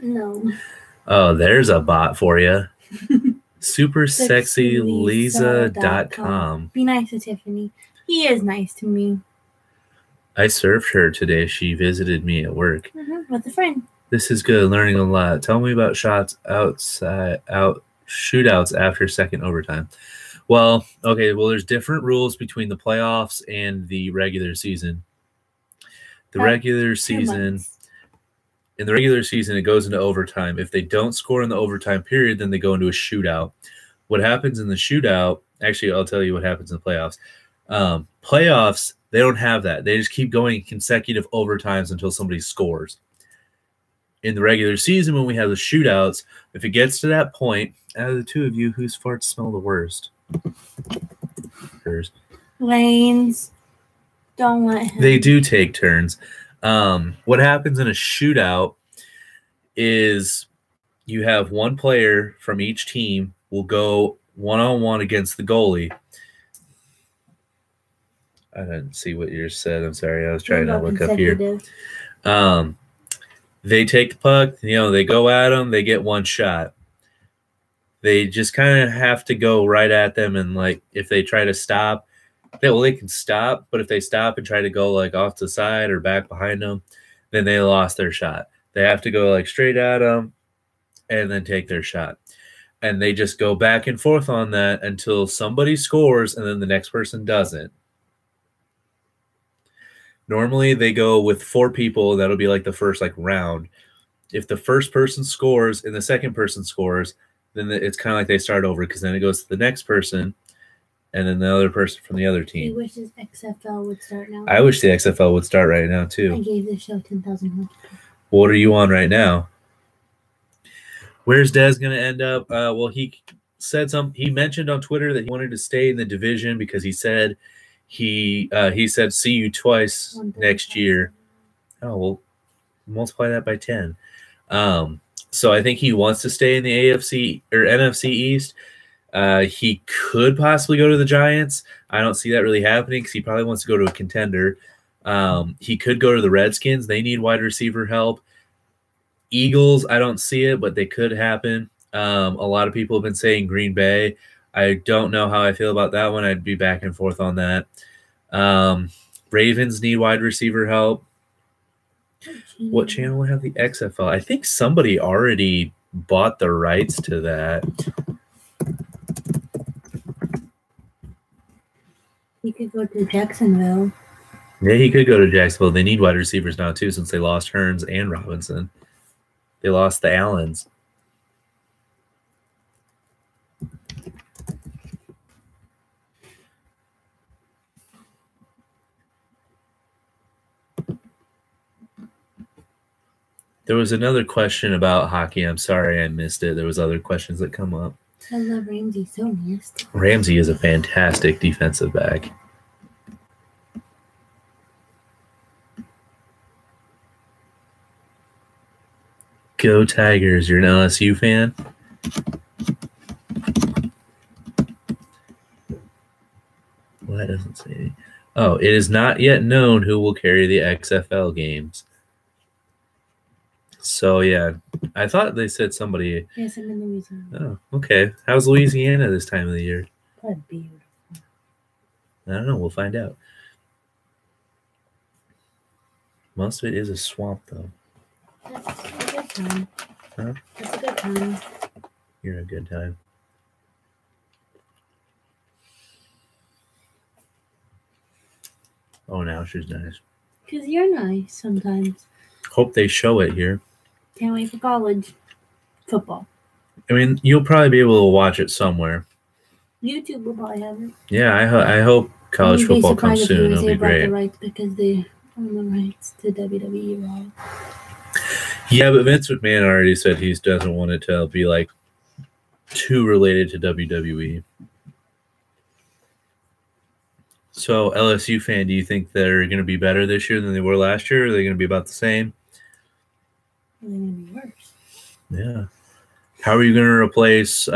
No. Oh, there's a bot for you. SupersexyLisa.com. Be nice to Tiffany. He is nice to me. I served her today. She visited me at work. With a friend. This is good. Learning a lot. Tell me about shootouts after second overtime. Well, okay. Well, there's different rules between the playoffs and the regular season. The regular season. In the regular season, it goes into overtime. If they don't score in the overtime period, then they go into a shootout. What happens in the shootout, actually, I'll tell you what happens in the playoffs. Playoffs, they don't have that. They just keep going consecutive overtimes until somebody scores. In the regular season, when we have the shootouts, if it gets to that point, out of the two of you, whose farts smell the worst? Hers. Lane's. Don't let him. They do take turns. What happens in a shootout is you have one player from each team will go one-on-one against the goalie. I didn't see what yours said. I'm sorry. I was trying to look up Consecutive. here. They take the puck. They go at them. They get one shot. They just kind of have to go right at them, and like if they try to stop, they can stop. But if they stop and try to go like off to the side or back behind them, then they lost their shot. They have to go like straight at them and then take their shot. And they just go back and forth on that until somebody scores and then the next person doesn't. Normally they go with 4 people. That'll be like the first like round. If the first person scores and the second person scores, then it's kind of like they start over because then it goes to the next person and then the other person from the other team. You wish this XFL would start now? I wish the XFL would start right now too. I gave this show 10,000 likes. What are you on right now? Where's Des going to end up? Well, he mentioned on Twitter that he wanted to stay in the division because he said he said see you twice next year. Oh, well, multiply that by 10. So I think he wants to stay in the AFC or NFC East. He could possibly go to the Giants. I don't see that really happening because he probably wants to go to a contender. He could go to the Redskins. They need wide receiver help. Eagles, I don't see it, but they could happen. A lot of people have been saying Green Bay. I don't know how I feel about that one. I'd be back and forth on that. Ravens need wide receiver help. What channel will have the XFL? I think somebody already bought the rights to that. He could go to Jacksonville. Yeah, he could go to Jacksonville. They need wide receivers now, too, since they lost Hearns and Robinson. They lost the Allens. There was another question about hockey. I'm sorry I missed it. There was other questions that come up. I love Ramsey so nasty. Ramsey is a fantastic defensive back. Go Tigers. You're an LSU fan? Well, that doesn't say anything. Oh, it is not yet known who will carry the XFL games. So, yeah, I thought they said somebody. Yes, I'm in Louisiana. Oh, okay. How's Louisiana this time of the year? That's beautiful. I don't know. We'll find out. Most of it is a swamp, though. That's a good time. Huh? That's a good time. You're a good time. Oh, now she's nice. Because you're nice sometimes. Hope they show it here. Can't wait for college football. I mean, you'll probably be able to watch it somewhere. YouTube will probably have it. Yeah, I hope college football comes soon. It'll be great. The rights because they own the rights to WWE, right? Yeah, but Vince McMahon already said he doesn't want it to be like too related to WWE. So, LSU fan, do you think they're going to be better this year than they were last year? Or are they going to be about the same? They're going to be worse. Yeah. How are you going to replace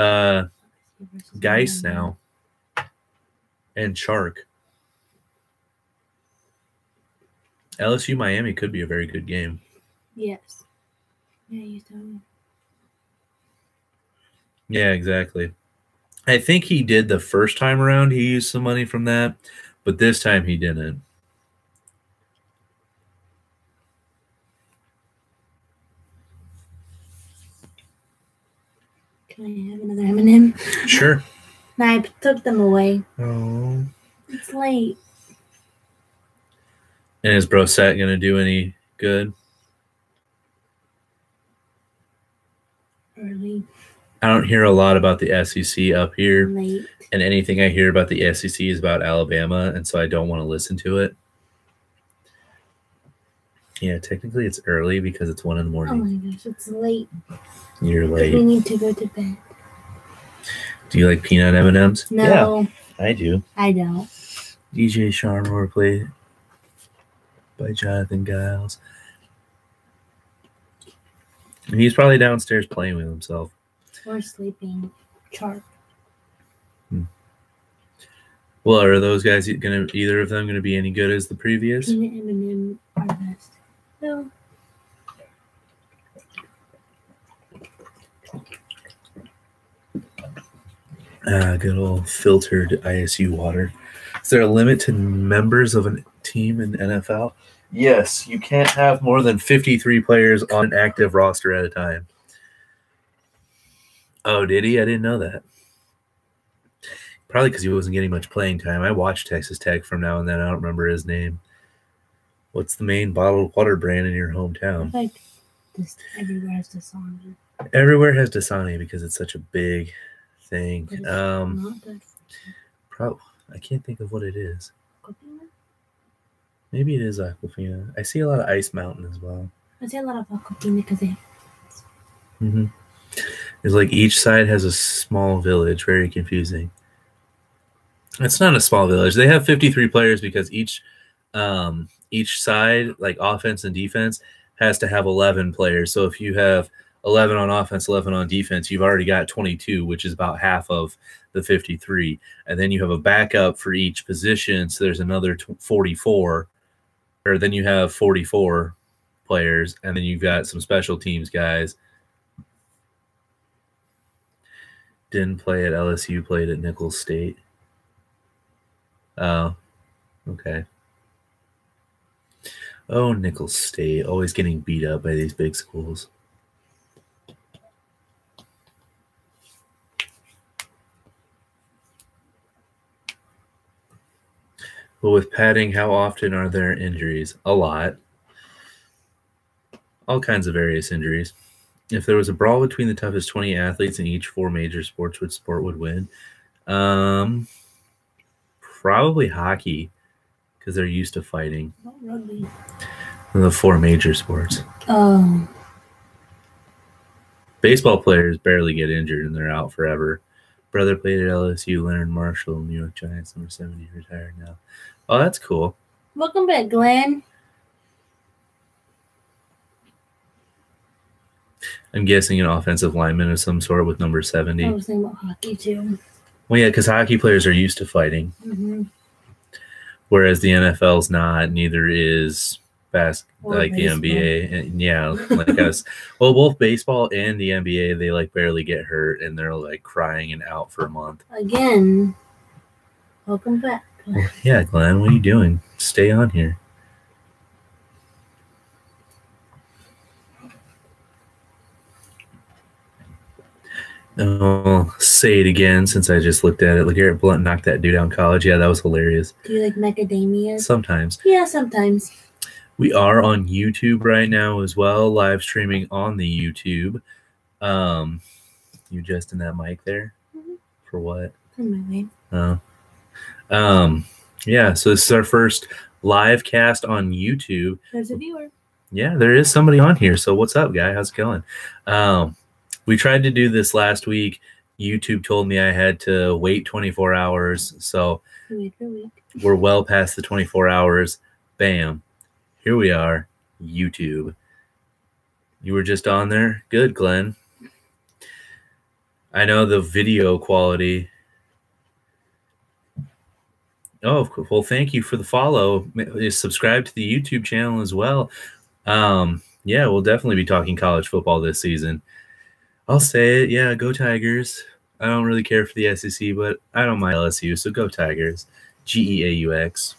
Geis now and Shark? LSU Miami could be a very good game. Yes. Yeah, you told me. Yeah, exactly. I think he did the first time around. He used some money from that, but this time he didn't. Can I have another M&M? Sure. I took them away. Oh. It's late. And is Brosette going to do any good? Early. I don't hear a lot about the SEC up here. Late. And anything I hear about the SEC is about Alabama, and so I don't want to listen to it. Yeah, technically it's early because it's 1 a.m. Oh my gosh, it's late. You're late. We need to go to bed. Do you like peanut M&Ms? No. Yeah, I do. I don't. DJ Sharmore played by Jonathan Giles. And he's probably downstairs playing with himself. Or sleeping. Sharp. Well, are those guys either of them gonna be any good as the previous? Peanut M&M are the best. No. Good old filtered ISU water. Is there a limit to members of a team in NFL? Yes, you can't have more than 53 players on an active roster at a time. Oh, did he? I didn't know that. Probably because he wasn't getting much playing time. I watch Texas Tech from now and then. I don't remember his name. What's the main bottled water brand in your hometown? Like this, everywhere has Dasani. Everywhere has Dasani because it's such a big thing. Not good. I can't think of what it is. Aquafina? Maybe it is Aquafina. I see a lot of Ice Mountain as well. I see a lot of Aquafina because they have. Mm-hmm. It's like each side has a small village. Very confusing. It's not a small village. They have 53 players because each side, like offense and defense, has to have 11 players. So if you have 11 on offense, 11 on defense, you've already got 22, which is about half of the 53. And then you have a backup for each position. So there's another 44, or then you have 44 players. And then you've got some special teams guys. Didn't play at LSU, played at Nicholls State. Oh, okay. Oh, Nicholls State, always getting beat up by these big schools. But with padding, how often are there injuries? A lot. All kinds of various injuries. If there was a brawl between the toughest 20 athletes in each 4 major sports, which sport would win? Probably hockey, because they're used to fighting. Not rugby. The 4 major sports. Oh. Baseball players barely get injured and they're out forever. Brother played at LSU, Leonard Marshall, New York Giants, number 70, retired now. Oh, that's cool. Welcome back, Glenn. I'm guessing an offensive lineman of some sort with number 70. I was thinking about hockey, too. Well, yeah, because hockey players are used to fighting. Mm-hmm. Whereas the NFL's not, neither is like baseball. the NBA. And yeah, like us. Well, both baseball and the NBA, they like barely get hurt and they're like crying and out for a month. Again, welcome back. Well, yeah, Glenn, what are you doing? Stay on here. I'll say it again since I just looked at it. LeGarrette Blount knocked that dude out in college. Yeah, that was hilarious. Do you like macadamia? Sometimes. Yeah, sometimes. We are on YouTube right now as well, live streaming on the YouTube. You adjusting that mic there? Mm-hmm. For what? On my way. Oh. Yeah, so this is our first live cast on YouTube. There's a viewer. Yeah, there is somebody on here. So what's up, guy? How's it going? We tried to do this last week. YouTube told me I had to wait 24 hours. So we're well past the 24 hours. Bam. Here we are. YouTube. You were just on there? Good, Glenn. I know the video quality. Oh, well, thank you for the follow. Subscribe to the YouTube channel as well. Yeah, we'll definitely be talking college football this season. I'll say it. Yeah, go Tigers. I don't really care for the SEC, but I don't mind LSU, so go Tigers. GEAUX.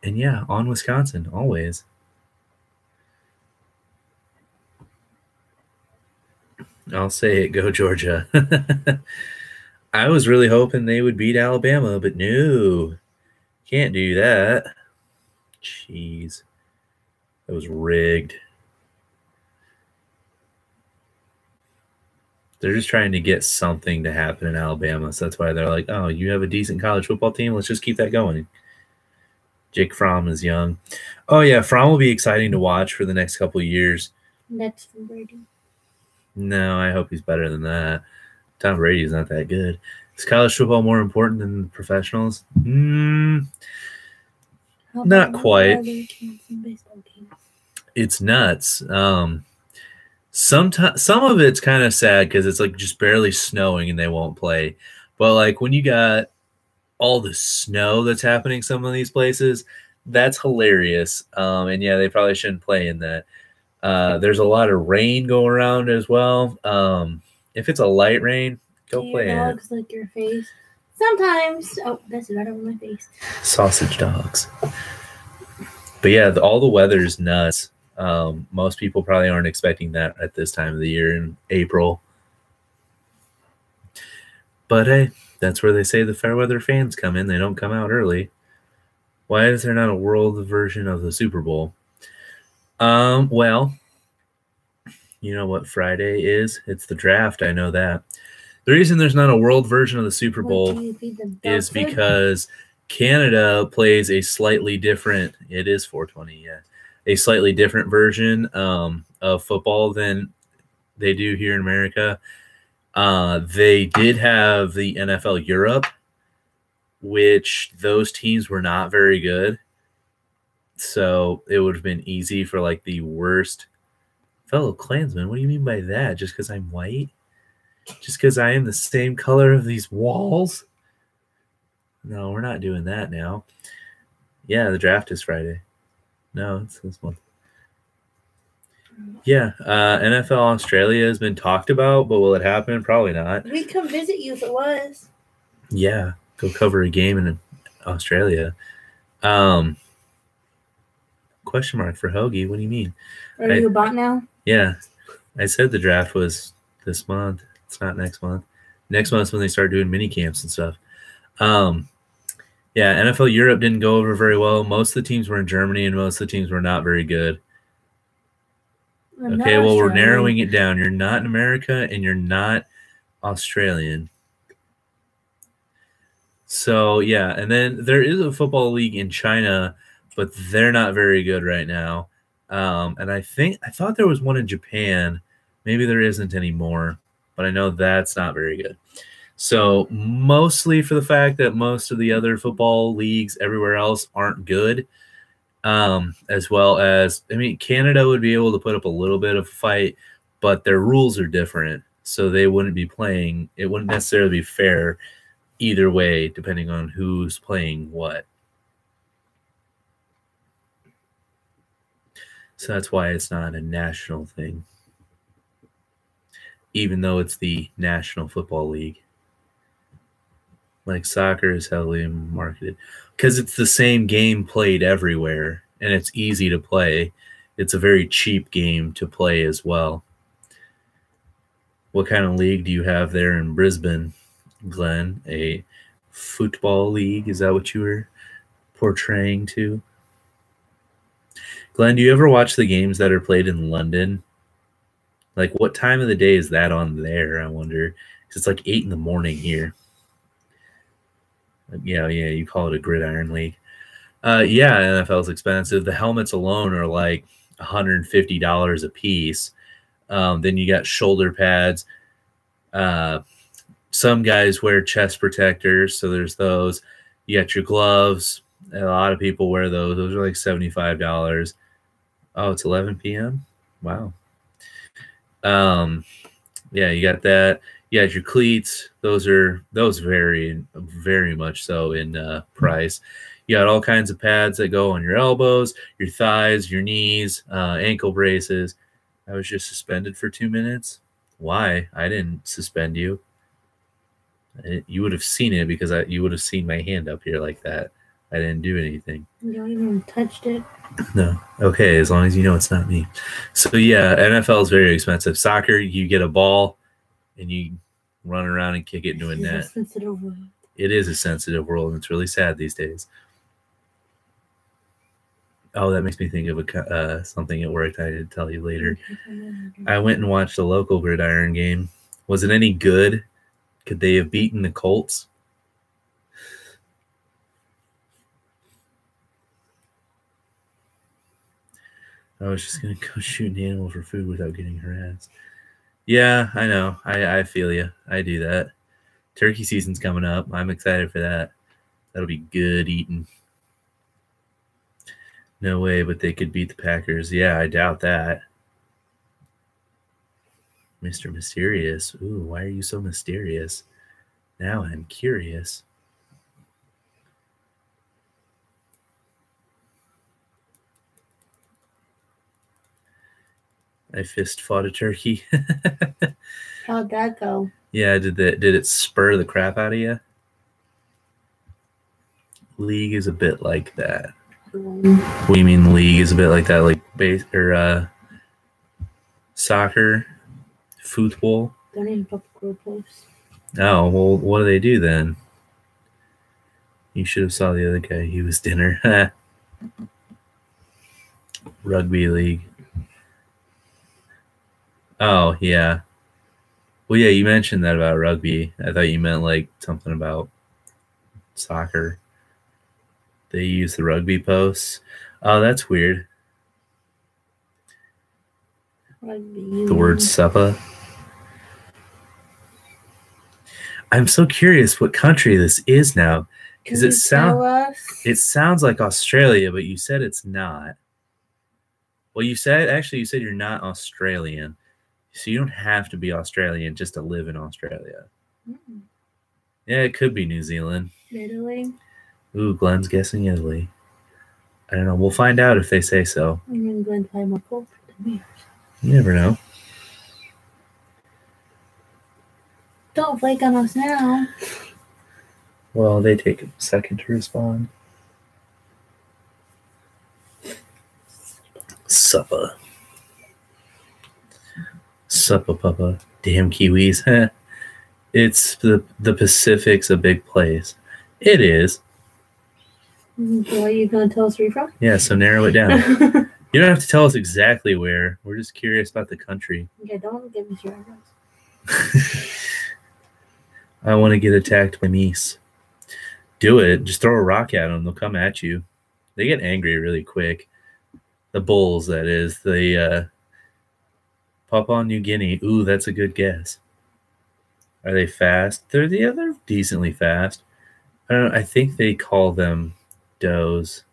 And yeah, on Wisconsin, always. I'll say it. Go Georgia. I was really hoping they would beat Alabama, but no. Can't do that. Jeez. That was rigged. They're just trying to get something to happen in Alabama. So that's why they're like, oh, you have a decent college football team? Let's just keep that going. Jake Fromm is young. Oh, yeah, Fromm will be exciting to watch for the next couple of years. Next from Brady. No, I hope he's better than that. Tom Brady's not that good. Is college football more important than professionals? Not quite. It's nuts. Some of it's kind of sad because it's like just barely snowing and they won't play. But like when you got all the snow that's happening some of these places, that's hilarious. And yeah, they probably shouldn't play in that. There's a lot of rain going around as well. If it's a light rain, go play your dogs lick your face. Sometimes. Oh, that's right over my face. Sausage dogs. But yeah, all the weather is nuts. Most people probably aren't expecting that at this time of the year in April. But hey, that's where they say the fair weather fans come in. They don't come out early. Why is there not a world version of the Super Bowl? Well, you know what Friday is? It's the draft. I know that. The reason there's not a world version of the Super Bowl is because Canada plays a slightly different, it is 420, yeah, a slightly different version of football than they do here in America. They did have the NFL Europe, which those teams were not very good. So it would have been easy for like the worst fellow Klansmen. What do you mean by that? Just because I'm white? Just because I am the same color of these walls? No, we're not doing that now. Yeah, the draft is Friday. No, it's this month. Yeah, NFL Australia has been talked about, but will it happen? Probably not. We'd come visit you if it was. Yeah, go cover a game in Australia. Question mark for Hoagie. What do you mean? Are you a bot now? Yeah, I said the draft was this month. It's not next month. Next month's when they start doing mini camps and stuff. Yeah, NFL Europe didn't go over very well. Most of the teams were in Germany, and most of the teams were not very good. Okay, well, we're narrowing it down. You're not in America, and you're not Australian. So, yeah, and then there is a football league in China, but they're not very good right now. And I thought there was one in Japan. Maybe there isn't anymore, but I know that's not very good. So mostly for the fact that most of the other football leagues everywhere else aren't good, as well as, I mean, Canada would be able to put up a little bit of a fight, but their rules are different. So they wouldn't be playing. It wouldn't necessarily be fair either way, depending on who's playing what. So that's why it's not a national thing, even though it's the National Football League. Like soccer is heavily marketed because it's the same game played everywhere, and it's easy to play. It's a very cheap game to play as well. What kind of league do you have there in Brisbane, Glenn? A football league? Is that what you were portraying to? Glenn, do you ever watch the games that are played in London? Like, what time of the day is that on there, I wonder? Because it's like 8 in the morning here. Yeah, you call it a gridiron league. Yeah, NFL is expensive. The helmets alone are like $150 a piece. Then you got shoulder pads. Some guys wear chest protectors, so there's those. You got your gloves. A lot of people wear those. Those are like $75. Oh, it's 11 p.m.? Wow. Yeah, you got that. You got your cleats. Those vary very much so in price. You got all kinds of pads that go on your elbows, your thighs, your knees, ankle braces. I was just suspended for 2 minutes. Why? I didn't suspend you. You would have seen it because you would have seen my hand up here like that. I didn't do anything. You don't even touched it. No. Okay, as long as you know it's not me. So, yeah, NFL is very expensive. Soccer, you get a ball and you run around and kick it into a net. It is a sensitive world, and it's really sad these days. Oh, that makes me think of something at work I did tell you later. I went and watched a local gridiron game. Was it any good? Could they have beaten the Colts? I was just going to go shoot an animal for food without getting harassed. Yeah, I know. I feel you. I do that. Turkey season's coming up. I'm excited for that. That'll be good eating. No way, but they could beat the Packers. Yeah, I doubt that. Mr. Mysterious. Ooh, why are you so mysterious? Now I'm curious. I fist fought a turkey. How'd that go? Yeah, did it spur the crap out of you? League is a bit like that. What do you mean league is a bit like that? Like base or soccer, football? Don't even pop goalposts. Oh, well, what do they do then? You should have saw the other guy. He was dinner. Rugby league. Oh, yeah. Well, yeah, you mentioned that about rugby. I thought you meant like something about soccer. They use the rugby posts. Oh, that's weird. Rugby. The word suppa. I'm so curious what country this is now, because it sounds like Australia, but you said it's not. Well, you said you're not Australian, so you don't have to be Australian just to live in Australia. Mm. Yeah, it could be New Zealand. Italy. Ooh, Glenn's guessing Italy. I don't know. We'll find out if they say so. And then Glenn play more culture than me. You never know. Don't flake on us now. Well, they take a second to respond. Suppa. Suppa puppa. Damn Kiwis. It's the Pacific's a big place. It is. Where are you going to tell us where you're from? Yeah, so narrow it down. You don't have to tell us exactly where. We're just curious about the country. Okay, don't give us your address. I want to get attacked by meese. Do it. Just throw a rock at them. They'll come at you. They get angry really quick. The bulls, that is. The Papua New Guinea. Ooh, that's a good guess. Are they fast? They're decently fast. I don't know. I think they call them does.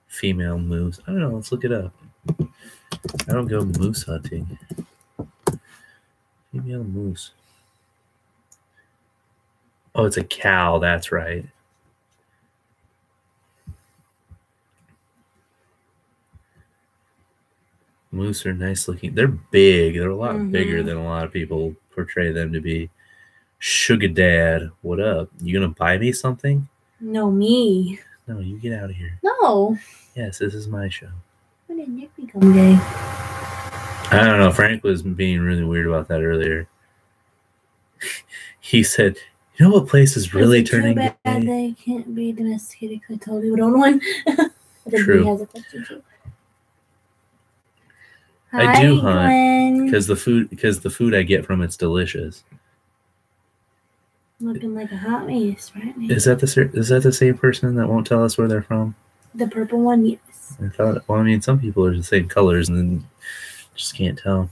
Female moose. I don't know. Let's look it up. I don't go moose hunting. Female moose. Oh, it's a cow. That's right. Moose are nice looking. They're big. They're a lot bigger than a lot of people portray them to be. Sugar Dad, what up? You gonna buy me something? No, me. No, you get out of here. No. Yes, this is my show. When did Nick become gay? I don't know. Frank was being really weird about that earlier. He said, "You know what place is really turning too bad gay?" They can't be domesticated because I totally would own one. True. He has a question too. I do hunt Glenn. because the food I get from it's delicious. Looking like a hot mess right now. Is that the same person that won't tell us where they're from? The purple one, yes. I thought. Well, I mean, some people are the same colors and then just can't tell.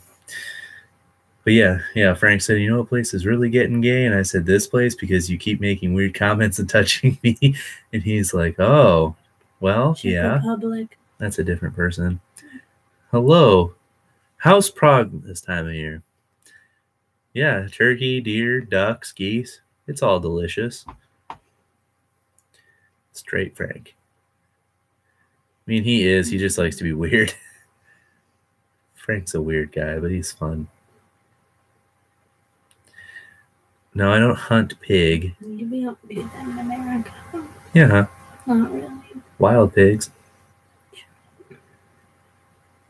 But yeah. Frank said, "You know what place is really getting gay?" And I said, "This place, because you keep making weird comments and touching me." And he's like, "Oh, well, Czech yeah, Republic. That's a different person." Hello, how's Prague this time of year? Yeah, turkey, deer, ducks, geese. It's all delicious. Straight Frank. I mean, he is. He just likes to be weird. Frank's a weird guy, but he's fun. No, I don't hunt pig. We don't do that in America. Yeah. Not really. Wild pigs.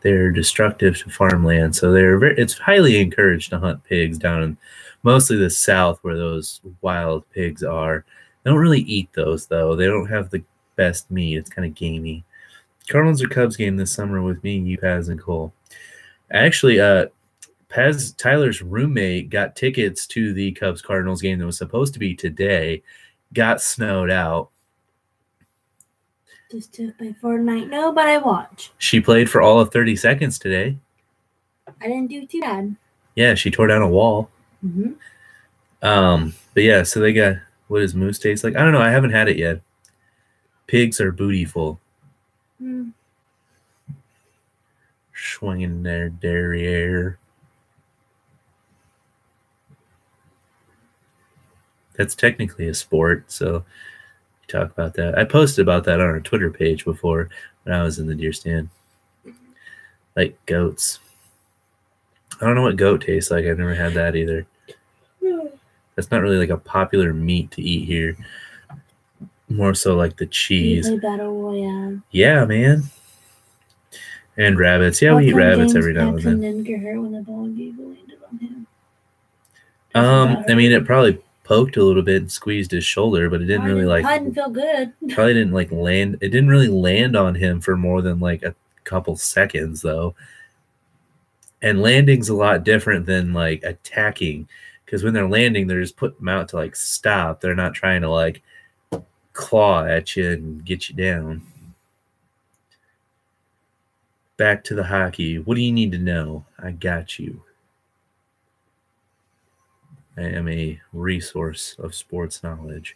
They're destructive to farmland, so it's highly encouraged to hunt pigs down in mostly the south where those wild pigs are. They don't really eat those, though. They don't have the best meat. It's kind of gamey. Cardinals or Cubs game this summer with me, you, Paz, and Cole. Actually, Paz, Tyler's roommate, got tickets to the Cubs-Cardinals game that was supposed to be today. Got snowed out. Just took by Fortnite. No, but I watch. She played for all of 30 seconds today. I didn't do too bad. Yeah, she tore down a wall. Mm-hmm. But yeah, so they got, what does moose taste like? I don't know. I haven't had it yet. Pigs are bootyful. Mm. Swinging their derriere. That's technically a sport, so we talk about that. I posted about that on our Twitter page before when I was in the deer stand. Like goats. I don't know what goat tastes like. I've never had that either. That's not really like a popular meat to eat here. More so like the Do you cheese. play Battle Royale? Yeah, man. And rabbits. Yeah, we eat rabbits every now and then. Didn't get hurt when the ball eagle landed on him. I mean, it probably poked a little bit and squeezed his shoulder, but it didn't really like. Probably didn't feel good. Probably didn't like land. It didn't really land on him for more than like a couple seconds, though. And landing's a lot different than like attacking, because when they're landing, they're just putting them out to like stop. They're not trying to like claw at you and get you down. Back to the hockey. What do you need to know? I got you. I am a resource of sports knowledge.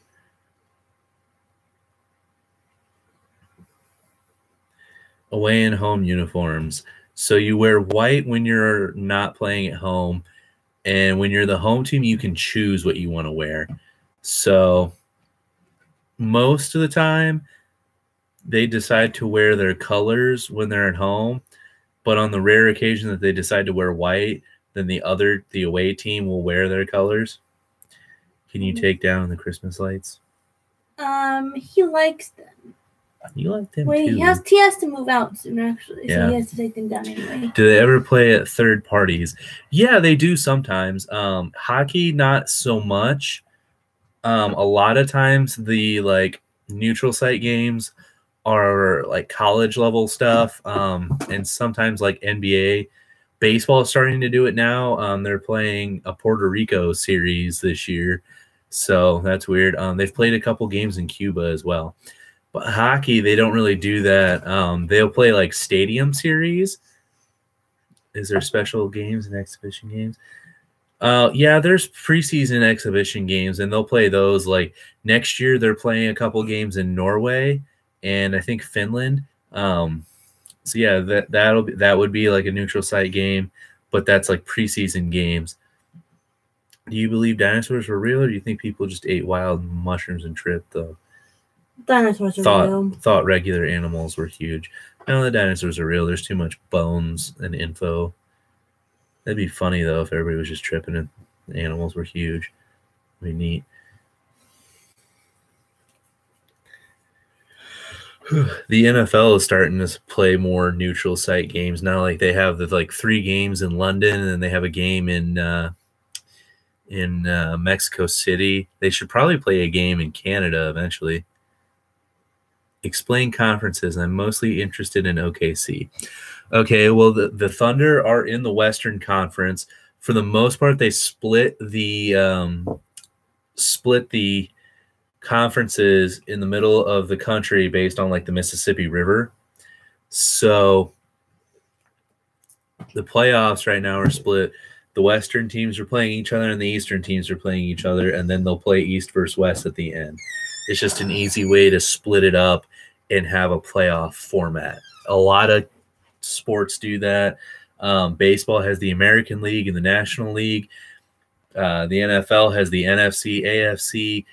Away and home uniforms. So you wear white when you're not playing at home, and when you're the home team, you can choose what you want to wear. So most of the time, they decide to wear their colors when they're at home, but on the rare occasion that they decide to wear white, then the away team will wear their colors. Can you take down the Christmas lights? He likes them. You like them Wait, too. he has to move out soon, actually, so Yeah. he has to take them down anyway. Do they ever play at third parties? Yeah, they do sometimes. Hockey, not so much. A lot of times the like neutral site games are like college level stuff, and sometimes like NBA. Baseball is starting to do it now. They're playing a Puerto Rico series this year, so that's weird. They've played a couple games in Cuba as well. But hockey, they don't really do that. They'll play like stadium series. Is there special games and exhibition games? Yeah, there's preseason exhibition games, and they'll play those. Like next year, they're playing a couple games in Norway and I think Finland. So yeah, that would be like a neutral site game, but that's like preseason games. Do you believe dinosaurs were real, or do you think people just ate wild mushrooms and tripped though? Dinosaurs are real. Thought regular animals were huge. No, the dinosaurs are real. There's too much bones and info. That'd be funny though if everybody was just tripping and the animals were huge. That'd be neat. The NFL is starting to play more neutral site games now. Like they have the like 3 games in London, and then they have a game in Mexico City. They should probably play a game in Canada eventually. Explain conferences. I'm mostly interested in OKC. Okay, well, the Thunder are in the Western Conference. For the most part, they split the conferences in the middle of the country based on like the Mississippi River. So the playoffs right now are split. The Western teams are playing each other, and the Eastern teams are playing each other, and then they'll play East versus West at the end. It's just an easy way to split it up and have a playoff format. A lot of sports do that. Baseball has the American League and the National League. The NFL has the NFC, AFC.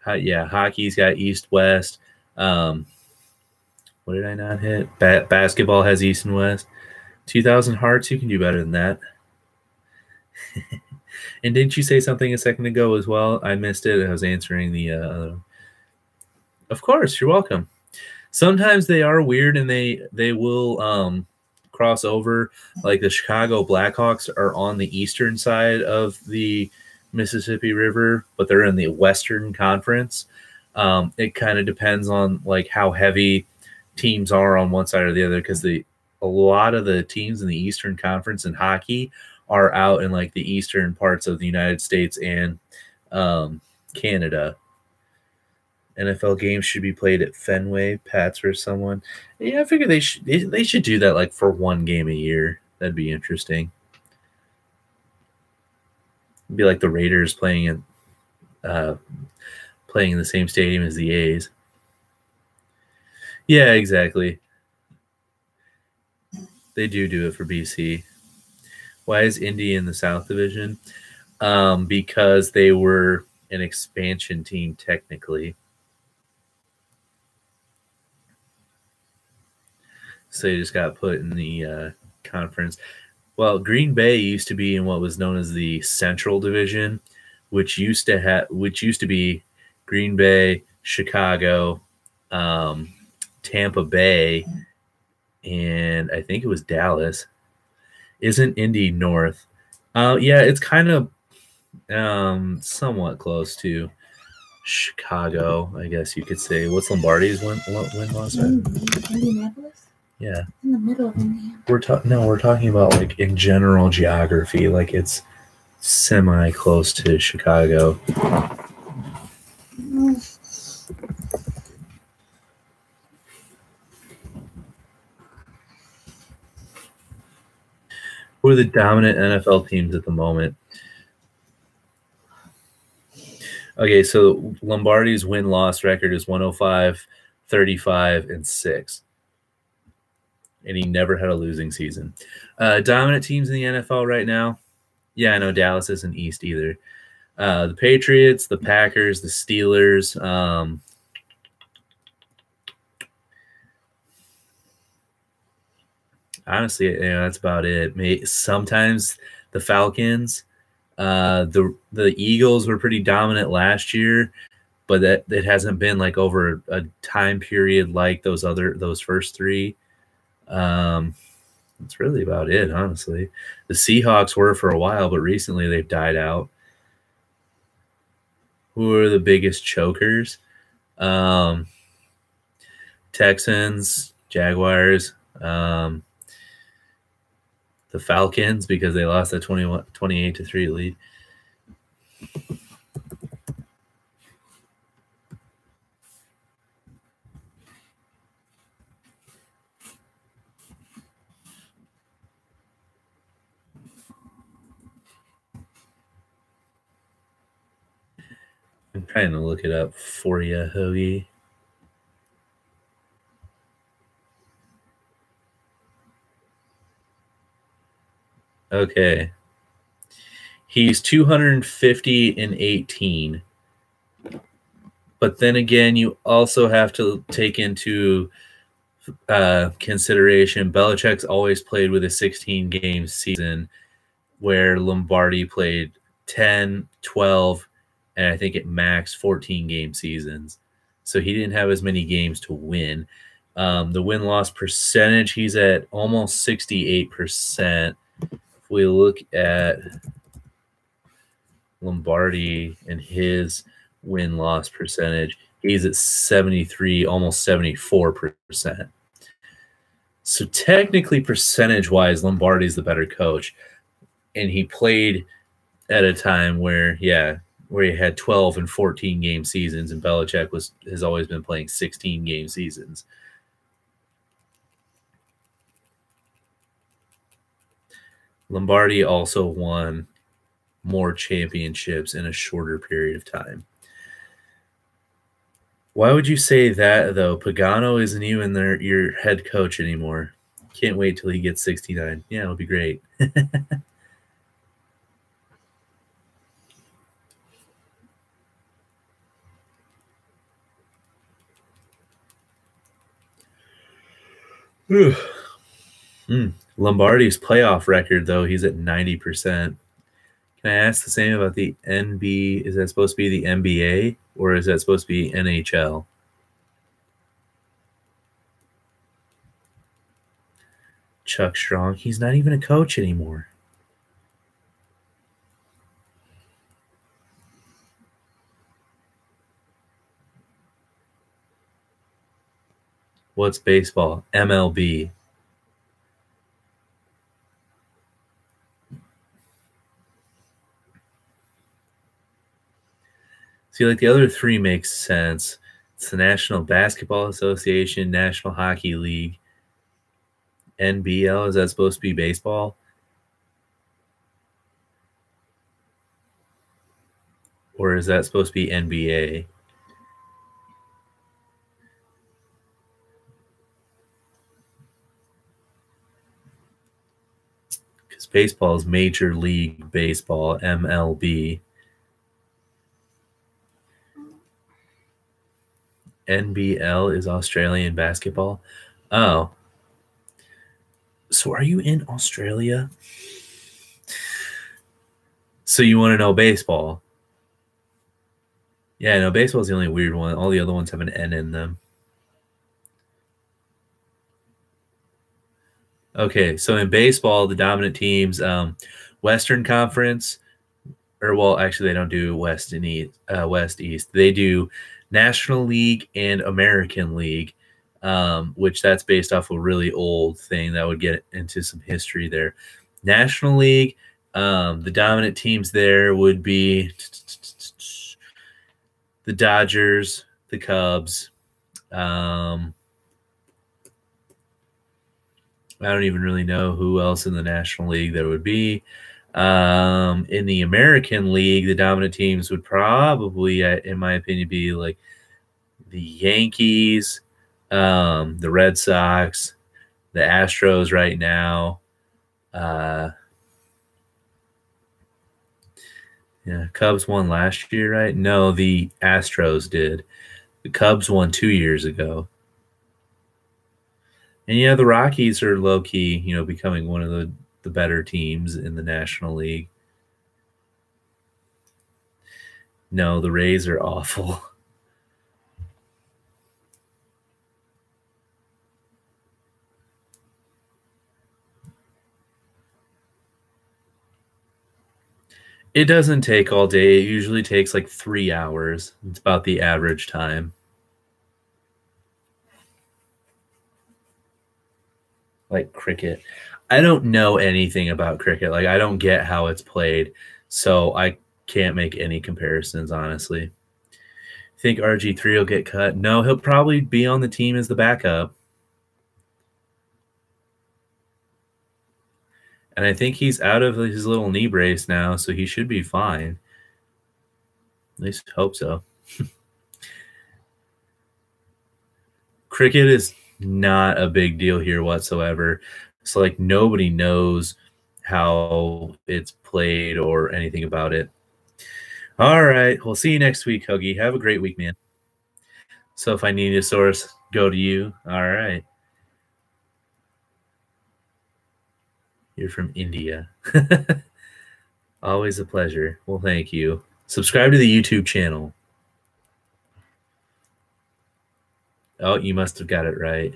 Hockey's got East-West. What did I not hit? Basketball has East and West. 2,000 hearts, you can do better than that. And didn't you say something a second ago as well? I missed it. I was answering the Of course, you're welcome. Sometimes they are weird, and they will cross over. Like the Chicago Blackhawks are on the eastern side of the Mississippi River, but they're in the Western Conference. It kind of depends on like how heavy teams are on one side or the other, because a lot of the teams in the Eastern Conference in hockey are out in like the eastern parts of the United States and Canada. NFL games should be played at Fenway, Pats or someone. Yeah, I figure they should do that like for one game a year. That'd be interesting. It'd be like the Raiders playing in the same stadium as the A's. Yeah, exactly. They do it for BC. Why is Indy in the South Division? Because they were an expansion team technically. So they just got put in the conference. Well, Green Bay used to be in what was known as the Central Division, which used to be Green Bay, Chicago, Tampa Bay, and I think it was Dallas. Isn't Indy North? Yeah, it's kind of somewhat close to Chicago, I guess you could say. What's Lombardi's win loss? Indianapolis? Yeah. In the middle of Indiana. We're talking about like in general geography, like it's semi close to Chicago. Who are the dominant NFL teams at the moment? Okay, so Lombardi's win-loss record is 105, 35, and 6. And he never had a losing season. Dominant teams in the NFL right now? Yeah, I know Dallas isn't East either. The Patriots, the Packers, the Steelers. Honestly, that's about it. Sometimes the Falcons. The Eagles were pretty dominant last year, but that it hasn't been like over a time period like those first three. That's really about it, honestly. The Seahawks were for a while, but recently they've died out. Who are the biggest chokers? Texans, Jaguars, the Falcons, because they lost that 28-3 lead. I'm trying to look it up for you, Hoagie. Okay. He's 250-18. But then again, you also have to take into consideration Belichick's always played with a 16-game season, where Lombardi played 10, 12, and I think at max 14-game seasons. So he didn't have as many games to win. The win-loss percentage, he's at almost 68%. If we look at Lombardi and his win-loss percentage, he's at 73, almost 74%. So technically, percentage-wise, Lombardi's the better coach. And he played at a time where he had 12 and 14-game seasons, and Belichick has always been playing 16-game seasons. Lombardi also won more championships in a shorter period of time. Why would you say that, though? Pagano isn't even your head coach anymore. Can't wait till he gets 69. Yeah, it'll be great. Lombardi's playoff record, though, he's at 90%. Can I ask the same about the NB? Is that supposed to be the NBA, or is that supposed to be NHL? Chuck Strong, he's not even a coach anymore. What's baseball? MLB. See, like the other three makes sense. It's the National Basketball Association, National Hockey League, NBL. Is that supposed to be baseball? Or is that supposed to be NBA? Because baseball is Major League Baseball, MLB. NBL is Australian basketball. Oh. So are you in Australia? So you want to know baseball? Yeah, no, baseball's the only weird one. All the other ones have an N in them. Okay, so in baseball, the dominant teams, Western Conference, or well, actually, they don't do West and East. West East. They do National League and American League, which that's based off a really old thing that would get into some history there. National League, the dominant teams there would be the Dodgers, the Cubs. I don't even really know who else in the National League there would be. In the American League, the dominant teams would probably, in my opinion, be like the Yankees, the Red Sox, the Astros right now. Yeah, Cubs won last year, right? No, the Astros did. The Cubs won 2 years ago. And yeah, the Rockies are low key, becoming one of the better teams in the National League. No, the Rays are awful. It doesn't take all day. It usually takes like 3 hours. It's about the average time. Like cricket. I don't know anything about cricket. Like, I don't get how it's played. So I can't make any comparisons, honestly. Think RG3 will get cut? No, he'll probably be on the team as the backup. And I think he's out of his little knee brace now, so he should be fine. At least hope so. Cricket is not a big deal here whatsoever. So, like, nobody knows how it's played or anything about it. All right. We'll see you next week, Hoagie. Have a great week, man. So if I need a source, go to you. All right. You're from India. Always a pleasure. Well, thank you. Subscribe to the YouTube channel. Oh, you must have got it right.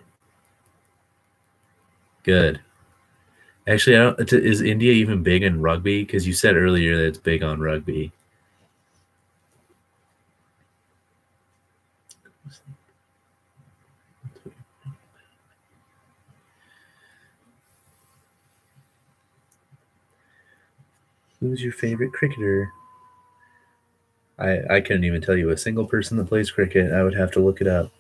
Good. Actually, is India even big in rugby? Because you said earlier that it's big on rugby. Who's your favorite cricketer? I couldn't even tell you a single person that plays cricket. I would have to look it up.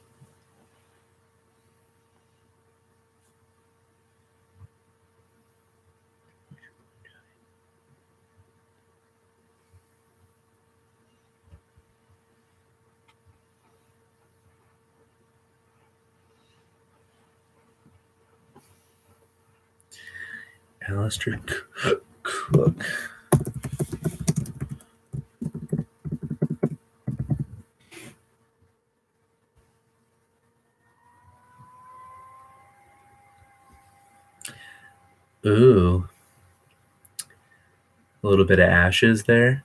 Alistair Cook. Ooh. A little bit of ashes there.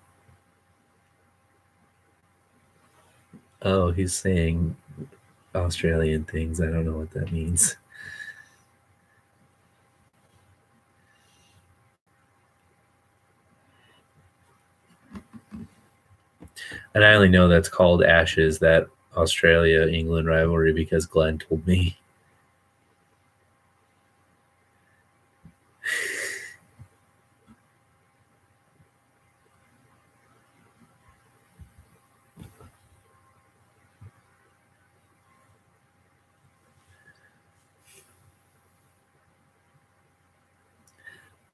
Oh, he's saying Australian things. I don't know what that means. And I only know that's called Ashes, that Australia-England rivalry, because Glenn told me.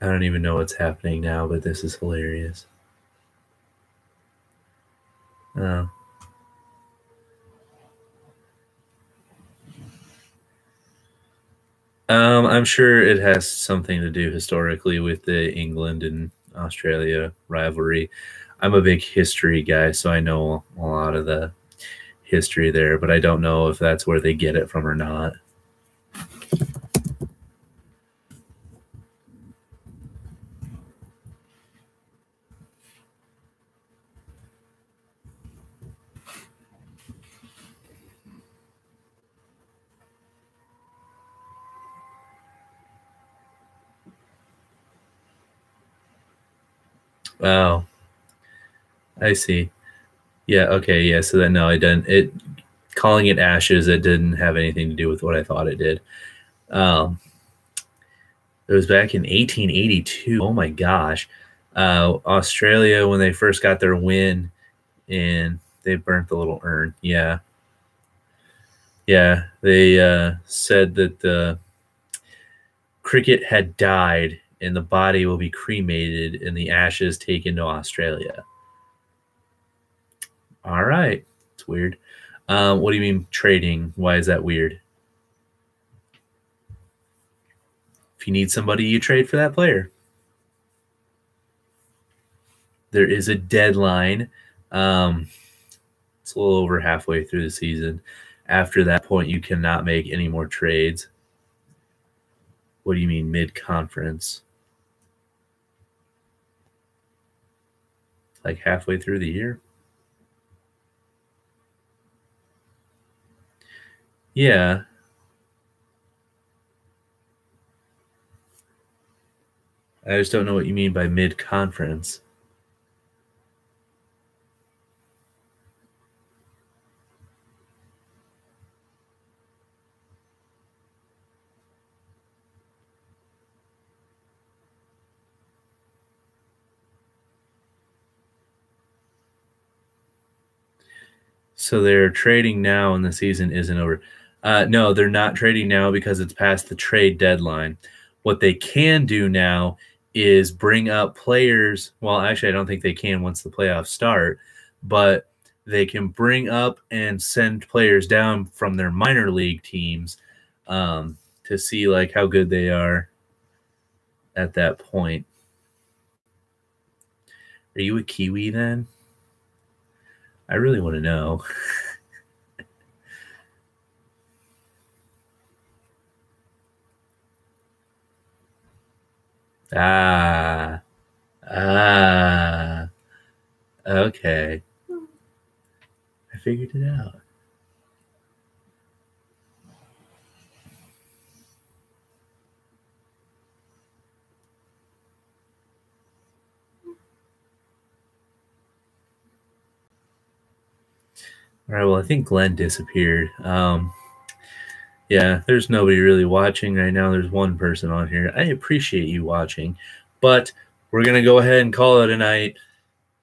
I don't even know what's happening now, but this is hilarious. Oh. I'm sure it has something to do historically with the England and Australia rivalry. I'm a big history guy, so I know a lot of the history there, but I don't know if that's where they get it from or not. Oh, I see. Yeah. Okay. Yeah. So no, it didn't. It calling it Ashes. It didn't have anything to do with what I thought it did. It was back in 1882. Oh my gosh. Australia, when they first got their win, and they burnt the little urn. Yeah. Yeah. They said that the cricket had died and the body will be cremated and the ashes taken to Australia. All right. It's weird. What do you mean trading? Why is that weird? If you need somebody, you trade for that player. There is a deadline. It's a little over halfway through the season. After that point, you cannot make any more trades. What do you mean mid-conference? Like halfway through the year? Yeah. I just don't know what you mean by mid-conference. So they're trading now and the season isn't over. No, they're not trading now because it's past the trade deadline. What they can do now is bring up players. Well, actually, I don't think they can once the playoffs start, but they can bring up and send players down from their minor league teams to see like how good they are at that point. Are you a Kiwi then? I really want to know. Okay. I figured it out. All right, well, I think Glenn disappeared. Yeah, there's nobody really watching right now. There's one person on here. I appreciate you watching, but we're going to go ahead and call it a night.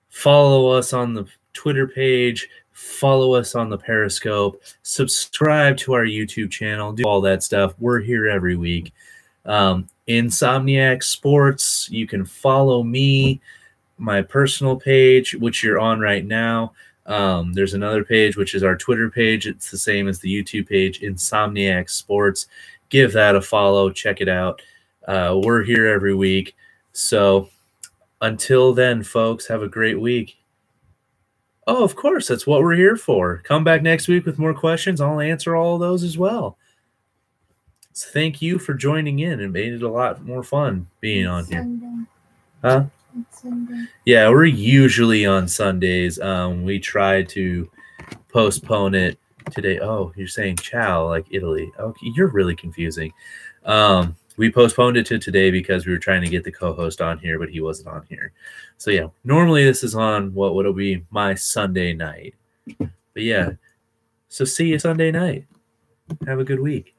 Follow us on the Twitter page. Follow us on the Periscope. Subscribe to our YouTube channel. Do all that stuff. We're here every week. Insomniac Sports. You can follow me, my personal page, which you're on right now. There's another page, which is our Twitter page. It's the same as the YouTube page, Insomniac Sports. Give that a follow. Check it out. We're here every week. So until then, folks, have a great week. Oh, of course. That's what we're here for. Come back next week with more questions. I'll answer all of those as well. So thank you for joining in. It made it a lot more fun being on here. Huh? Yeah, we're usually on Sundays. We try to postpone it today. Oh, you're saying ciao like Italy. Okay, you're really confusing. We postponed it to today because we were trying to get the co-host on here, but he wasn't on here. So yeah, normally this is on what would be my Sunday night. But yeah, so see you Sunday night. Have a good week.